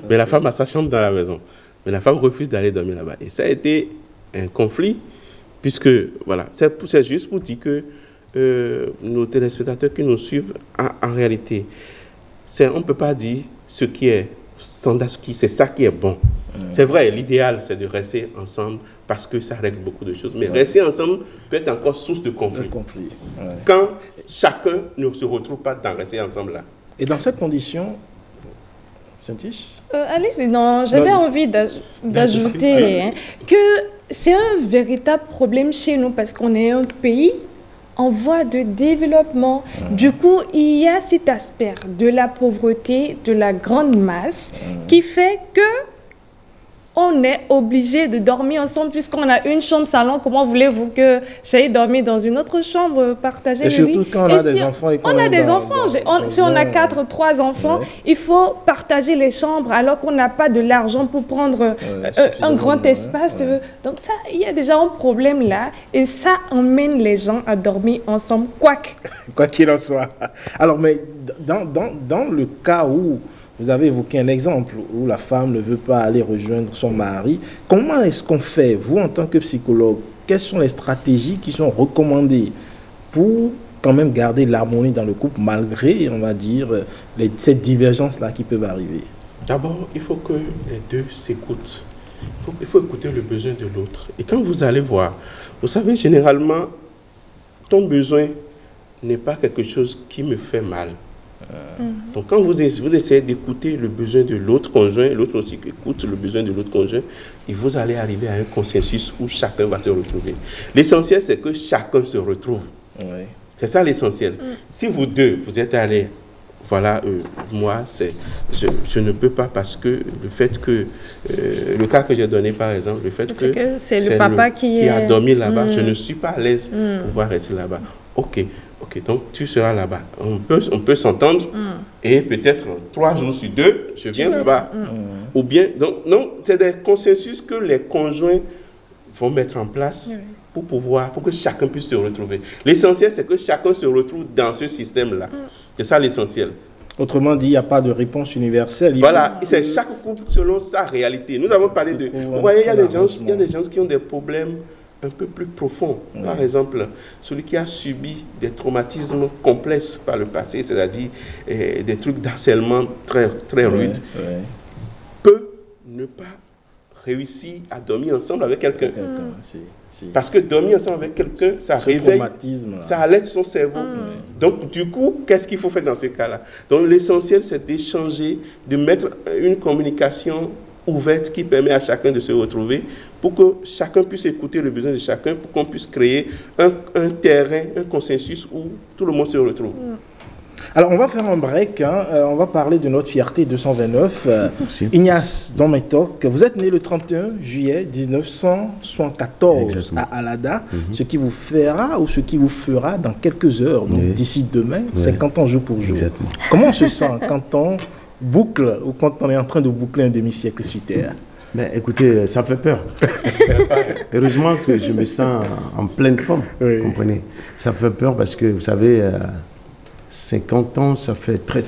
Mais la femme a sa chambre dans la maison. Mais la femme refuse d'aller dormir là-bas. Et ça a été un conflit, puisque, voilà, c'est juste pour dire que nos téléspectateurs qui nous suivent, en réalité, on ne peut pas dire ce qui est standard, c'est ça qui est bon. C'est vrai, l'idéal, c'est de rester ensemble parce que ça règle beaucoup de choses. Mais rester ensemble peut être encore source de conflit. Quand chacun ne se retrouve pas dans rester ensemble là. Et dans cette condition, Saint-Tiche Allez-y, non, j'avais envie d'ajouter que c'est un véritable problème chez nous parce qu'on est un pays en voie de développement. Du coup, il y a cet aspect de la pauvreté, de la grande masse, qui fait que on est obligé de dormir ensemble puisqu'on a une chambre salon. Comment voulez-vous que j'aille dormir dans une autre chambre partagée? Et surtout quand on a des enfants. On a des enfants. Si on a 3 enfants, il faut partager les chambres alors qu'on n'a pas de l'argent pour prendre un grand espace. Donc ça, il y a déjà un problème là et ça emmène les gens à dormir ensemble, quoi qu'il en soit. Alors, mais dans le cas où vous avez évoqué un exemple où la femme ne veut pas aller rejoindre son mari. Comment est-ce qu'on fait, vous, en tant que psychologue, quelles sont les stratégies qui sont recommandées pour quand même garder l'harmonie dans le couple malgré, on va dire, cette divergence-là qui peuvent arriver? D'abord, il faut que les deux s'écoutent. Il faut écouter le besoin de l'autre. Et quand vous allez voir, vous savez, généralement, ton besoin n'est pas quelque chose qui me fait mal. Donc quand vous essayez d'écouter le besoin de l'autre conjoint, l'autre aussi écoute le besoin de l'autre conjoint, et vous allez arriver à un consensus où chacun va se retrouver. L'essentiel, c'est que chacun se retrouve. C'est ça l'essentiel. Si vous deux, vous êtes allés, voilà, moi, je ne peux pas parce que le fait que, le cas que j'ai donné par exemple, le fait que c'est le papa qui a dormi là-bas, je ne suis pas à l'aise pour pouvoir rester là-bas. Ok, donc tu seras là-bas. On peut s'entendre et peut-être 3 jours sur 2, je viens là-bas. Ou bien, donc non, c'est des consensus que les conjoints vont mettre en place pour que chacun puisse se retrouver. L'essentiel, c'est que chacun se retrouve dans ce système-là. C'est ça l'essentiel. Autrement dit, il n'y a pas de réponse universelle. Voilà, c'est chaque couple selon sa réalité. Nous avons parlé de... Vous voyez, il y a des gens qui ont des problèmes un peu plus profonds. Par exemple, celui qui a subi des traumatismes complexes par le passé, c'est-à-dire des trucs d'harcèlement très, très rudes, peut ne pas réussir à dormir ensemble avec quelqu'un. Parce que dormir ensemble avec quelqu'un, ça réveille, ça alerte son cerveau. Donc, du coup, qu'est-ce qu'il faut faire dans ce cas-là? Donc, l'essentiel, c'est d'échanger, de mettre une communication ouverte qui permet à chacun de se retrouver pour que chacun puisse écouter le besoin de chacun, pour qu'on puisse créer un terrain, un consensus où tout le monde se retrouve. Alors, on va faire un break. On va parler de notre fierté 229. Ignace Dometok, vous êtes né le 31 juillet 1974 à Alada, ce qui vous fera ou ce qui vous fera dans quelques heures, donc d'ici demain, 50 ans jour pour jour. Comment on se sent quand on boucle ou quand on est en train de boucler un demi-siècle sur Terre? Mais écoutez, ça fait peur. Heureusement que je me sens en pleine forme, vous comprenez. Ça fait peur parce que, vous savez, 50 ans, ça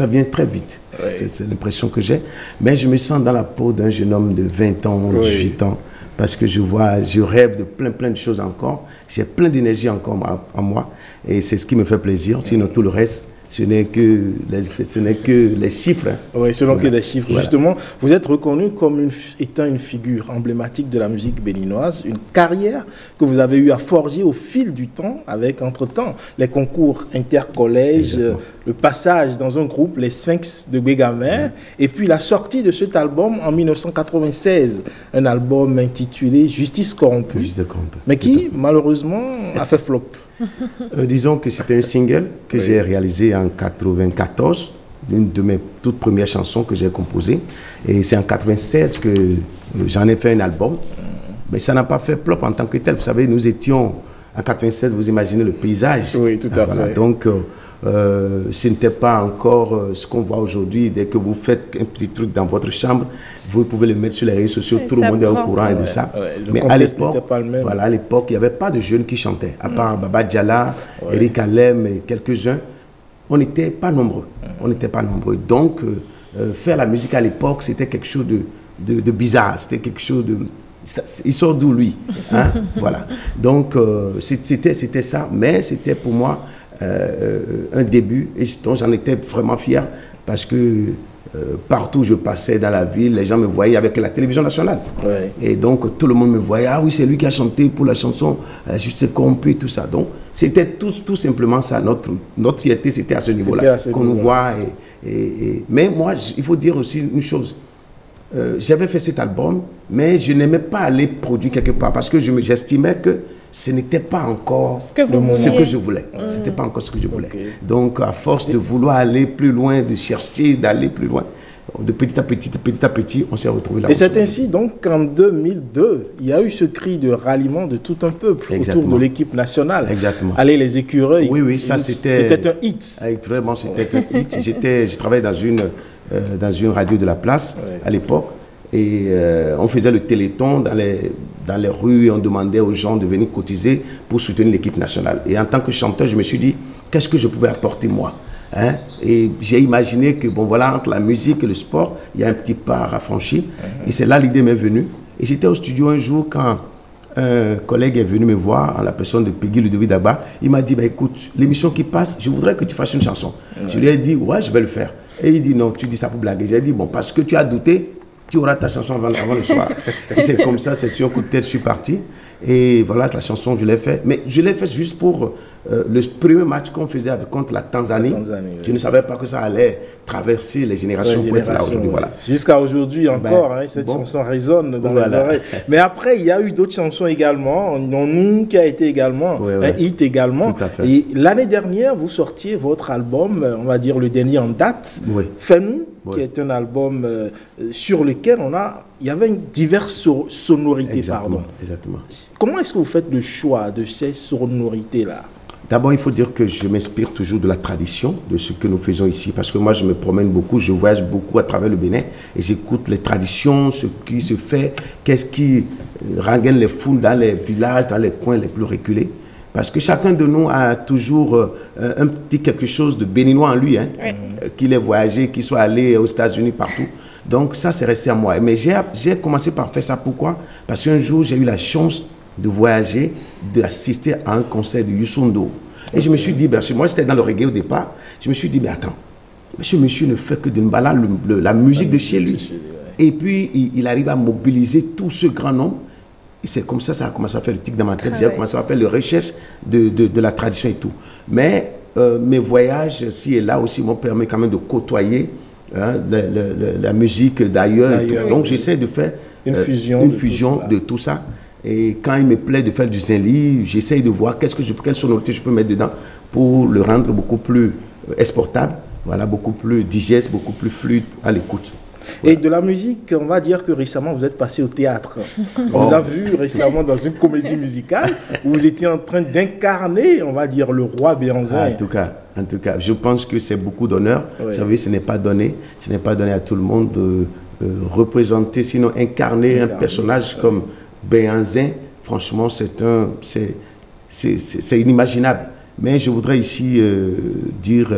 vient très vite. C'est l'impression que j'ai. Mais je me sens dans la peau d'un jeune homme de 20 ans, 18 ans, parce que je rêve de plein de choses encore. J'ai plein d'énergie encore en moi et c'est ce qui me fait plaisir. Sinon, tout le reste, ce n'est que les chiffres. Hein. Oui, ce n'est que les chiffres. Voilà. Justement, vous êtes reconnu comme étant une figure emblématique de la musique béninoise, une carrière que vous avez eu à forger au fil du temps, avec entre-temps les concours intercollèges, le passage dans un groupe, les Sphinx de Bégamer, et puis la sortie de cet album en 1996, un album intitulé Justice corrompue, mais qui, malheureusement, a fait flop. Disons que c'était un single que j'ai réalisé en 1994, l'une de mes toutes premières chansons que j'ai composées. Et c'est en 1996 que j'en ai fait un album. Mais ça n'a pas fait flop en tant que tel. Vous savez, nous étions en 1996, vous imaginez le paysage. Oui, tout à fait. Donc, ce n'était pas encore ce qu'on voit aujourd'hui. Dès que vous faites un petit truc dans votre chambre, vous pouvez le mettre sur les réseaux sociaux, tout le monde est au courant et de ça. Mais à l'époque, il n'y avait pas de jeunes qui chantaient. À part Baba Djala, Eric Alem et quelques-uns, on n'était pas nombreux. On n'était pas nombreux. Donc, faire la musique à l'époque, c'était quelque chose de bizarre. C'était quelque chose de... Il sort d'où, lui, hein? Voilà. Donc, c'était ça. Mais c'était pour moi... un début, et donc j'en étais vraiment fier parce que partout où je passais dans la ville, les gens me voyaient avec la télévision nationale. Et donc tout le monde me voyait, ah oui, c'est lui qui a chanté pour la chanson Justice corrompue, tout ça. Donc c'était tout simplement ça, notre fierté, c'était à ce niveau-là qu'on nous voit. Mais moi, il faut dire aussi une chose. J'avais fait cet album, mais je n'aimais pas aller produire quelque part parce que j'estimais que ce n'était pas encore ce que je voulais. C'était pas encore ce que je voulais. Donc, à force de vouloir aller plus loin, de chercher, d'aller plus loin, de petit à petit, on s'est retrouvé là. Et c'est ainsi donc qu'en 2002, il y a eu ce cri de ralliement de tout un peuple autour de l'équipe nationale. Exactement. Allez les écureuils. Oui, ça c'était un hit. Vraiment, c'était un hit. Je travaillais dans une radio de la place à l'époque. Et on faisait le téléthon dans les rues et on demandait aux gens de venir cotiser pour soutenir l'équipe nationale. Et en tant que chanteur, je me suis dit, qu'est-ce que je pouvais apporter moi, hein? Et j'ai imaginé que, bon voilà, entre la musique et le sport, il y a un petit pas à franchir. Et c'est là l'idée m'est venue. Et j'étais au studio un jour quand un collègue est venu me voir, en la personne de Peggy Ludovic Daba. Il m'a dit, bah, écoute, l'émission qui passe, je voudrais que tu fasses une chanson. Je lui ai dit, ouais, je vais le faire. Et il dit, non, tu dis ça pour blaguer. J'ai dit, bon, parce que tu as douté, tu auras ta chanson avant le soir. Et c'est comme ça, c'est sur un coup de tête, je suis parti. Et voilà, la chanson, je l'ai faite. Mais je l'ai faite juste pour le premier match qu'on faisait contre la Tanzanie. Je ne savais pas que ça allait traverser les générations pour être là aujourd'hui. Voilà. Jusqu'à aujourd'hui encore, cette chanson résonne dans les oreilles. Mais après, il y a eu d'autres chansons également. Non, qui a été également un hit également. Tout à fait. Et l'année dernière, vous sortiez votre album, on va dire le dernier en date, Fais-nous, qui est un album sur lequel il y avait diverses sonorités. Exactement. Comment est-ce que vous faites le choix de ces sonorités-là? D'abord, il faut dire que je m'inspire toujours de la tradition, de ce que nous faisons ici, parce que moi, je me promène beaucoup, je voyage beaucoup à travers le Bénin, et j'écoute les traditions, ce qui se fait, qu'est-ce qui rengaine les foules dans les villages, dans les coins les plus reculés. Parce que chacun de nous a toujours un petit quelque chose de béninois en lui, hein, qu'il ait voyagé, qu'il soit allé aux États-Unis, partout. Donc ça, c'est resté à moi. Mais j'ai commencé par faire ça. Pourquoi? Parce qu'un jour, j'ai eu la chance de voyager, d'assister à un concert de Youssou N'Dour. Et je me suis dit, parce que moi j'étais dans le reggae au départ, je me suis dit, mais attends, monsieur ne fait que de m'emballer la musique de chez lui. Et puis, il arrive à mobiliser tout ce grand nombre. Et c'est comme ça, ça a commencé à faire le tic dans ma tête. J'ai commencé à faire le recherche de la tradition et tout. Mais mes voyages, ci et là aussi, m'ont permis quand même de côtoyer la musique d'ailleurs. Donc, j'essaie de faire une fusion de tout ça. Et quand il me plaît de faire du zinli, j'essaie de voir quelle sonorité je peux mettre dedans pour le rendre beaucoup plus exportable, voilà, beaucoup plus digeste, beaucoup plus fluide à l'écoute. Et de la musique, on va dire que récemment, vous êtes passé au théâtre. On vous a vu récemment dans une comédie musicale où vous étiez en train d'incarner, on va dire, le roi Béhanzin. En tout cas, je pense que c'est beaucoup d'honneur. Vous savez, ce n'est pas donné à tout le monde représenter, sinon incarner un personnage comme Béhanzin, franchement, c'est inimaginable. Mais je voudrais ici dire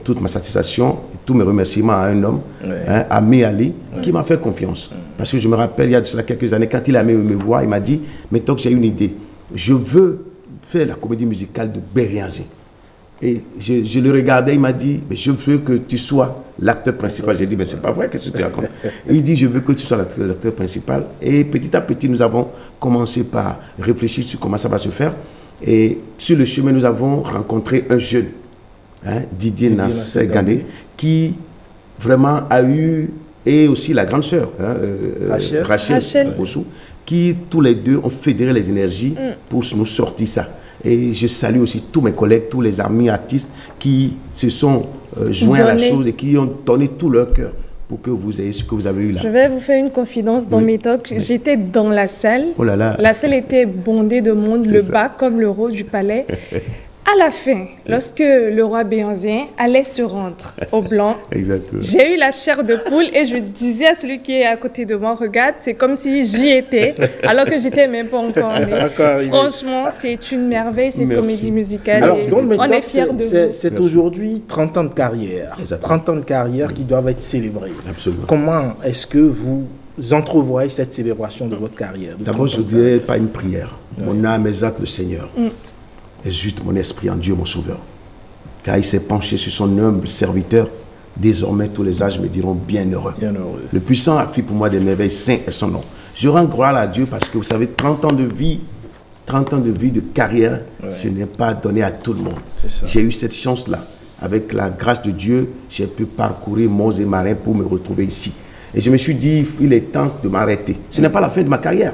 toute ma satisfaction, tous mes remerciements à un homme, Amé Ali, qui m'a fait confiance. Parce que je me rappelle, il y a de cela quelques années, quand il a me voir, il m'a dit, mais tant que j'ai une idée, je veux faire la comédie musicale de Béhanzin. Et je le regardais, il m'a dit, mais je veux que tu sois l'acteur principal. J'ai dit, mais c'est pas vrai, qu'est-ce que tu racontes? Il dit, je veux que tu sois l'acteur principal. Et petit à petit, nous avons commencé par réfléchir sur comment ça va se faire. Et sur le chemin, nous avons rencontré un jeune, Didier Nassé Gandé, qui vraiment a eu, et aussi la grande sœur, Rachel Bossou, qui tous les deux ont fédéré les énergies pour nous sortir ça. Et je salue aussi tous mes collègues, tous les amis artistes qui se sont joints à la chose et qui ont donné tout leur cœur pour que vous ayez ce que vous avez eu là. Je vais vous faire une confidence dans mes talks. J'étais dans la salle. Oh là là. La salle était bondée de monde, le bas comme le haut du palais. À la fin, lorsque le roi Béhanzin allait se rendre au blanc, j'ai eu la chair de poule et je disais à celui qui est à côté de moi, regarde, c'est comme si j'y étais, alors que j'étais même pas encore née. Franchement, c'est une merveille, cette comédie musicale. Alors, on est fiers de vous. C'est aujourd'hui 30 ans de carrière. 30 ans de carrière qui doivent être célébrés. Absolument. Comment est-ce que vous entrevoyez cette célébration de votre carrière? D'abord, je dirais pas une prière. Mon âme exalte le Seigneur. Exulte mon esprit en Dieu, mon sauveur. Car il s'est penché sur son humble serviteur. Désormais, tous les âges me diront bienheureux. Le puissant a fait pour moi des merveilles, saint est son nom. Je rends gloire à Dieu parce que vous savez, 30 ans de vie, de carrière, ce n'est pas donné à tout le monde. J'ai eu cette chance-là. Avec la grâce de Dieu, j'ai pu parcourir monts et marins pour me retrouver ici. Et je me suis dit, il est temps de m'arrêter. Ce n'est pas la fin de ma carrière.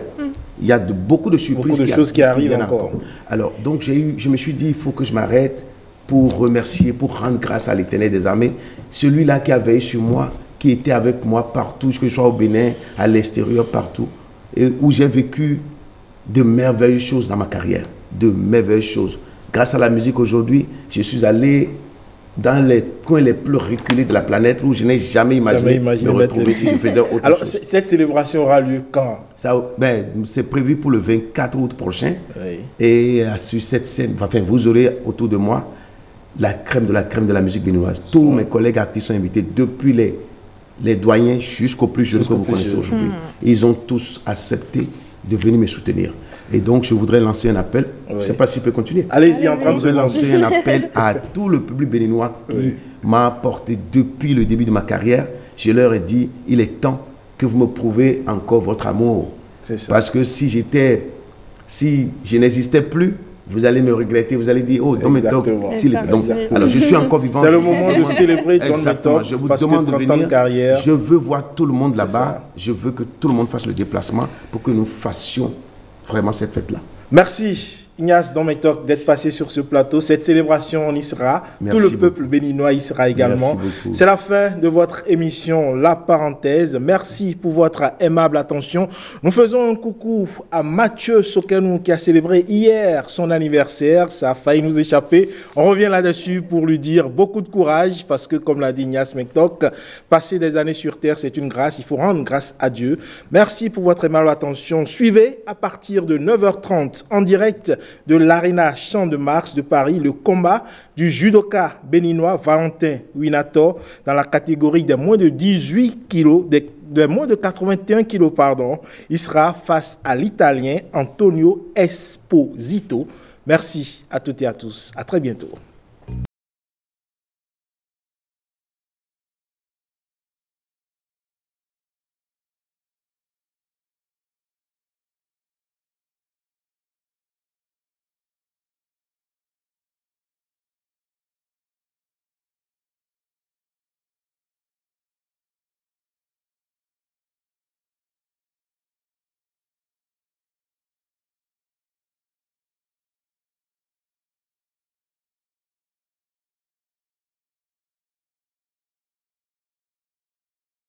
Il y a beaucoup de surprises, beaucoup de choses qui arrivent encore. Alors, donc, je me suis dit, il faut que je m'arrête pour remercier, pour rendre grâce à l'Éternel des armées. Celui-là qui a veillé sur moi, qui était avec moi partout, que je sois au Bénin, à l'extérieur, partout, et où j'ai vécu de merveilleuses choses dans ma carrière, de merveilleuses choses. Grâce à la musique aujourd'hui, je suis allé dans les coins les plus reculés de la planète où je n'ai jamais imaginé me retrouver si je faisais autre chose. Alors, cette célébration aura lieu quand? C'est prévu pour le 24 août prochain. Et sur cette scène, vous aurez autour de moi la crème de la musique béninoise. Tous mes collègues artistes sont invités, depuis les doyens jusqu'aux plus jeunes que vous connaissez aujourd'hui. Ils ont tous accepté de venir me soutenir. Et donc, je voudrais lancer un appel. Je ne sais pas si je peux continuer. Allez-y, en train de Je voudrais lancer un appel à tout le public béninois qui m'a apporté depuis le début de ma carrière. Je leur ai dit, il est temps que vous me prouvez encore votre amour. Parce que si je n'existais plus, vous allez me regretter, vous allez dire, oh, Don Métoc, alors je suis encore vivant. C'est le moment de célébrer Don Métoc. Je vous demande de venir. Je veux voir tout le monde là-bas. Je veux que tout le monde fasse le déplacement pour que nous fassions vraiment cette fête-là. Merci Ignace Don Métoc d'être passé sur ce plateau. Cette célébration, on y sera. Tout le peuple béninois y sera également. C'est la fin de votre émission La Parenthèse. Merci pour votre aimable attention. Nous faisons un coucou à Mathieu Sokenou qui a célébré hier son anniversaire. Ça a failli nous échapper. On revient là-dessus pour lui dire beaucoup de courage parce que, comme l'a dit Ignace Métoc, passer des années sur Terre, c'est une grâce. Il faut rendre grâce à Dieu. Merci pour votre aimable attention. Suivez à partir de 9h30 en direct de l'Arena Champ de Mars de Paris, le combat du judoka béninois Valentin Winator dans la catégorie des moins de 18 kilos, de moins de 81 kilos, pardon. Il sera face à l'Italien Antonio Esposito. Merci à toutes et à tous. À très bientôt.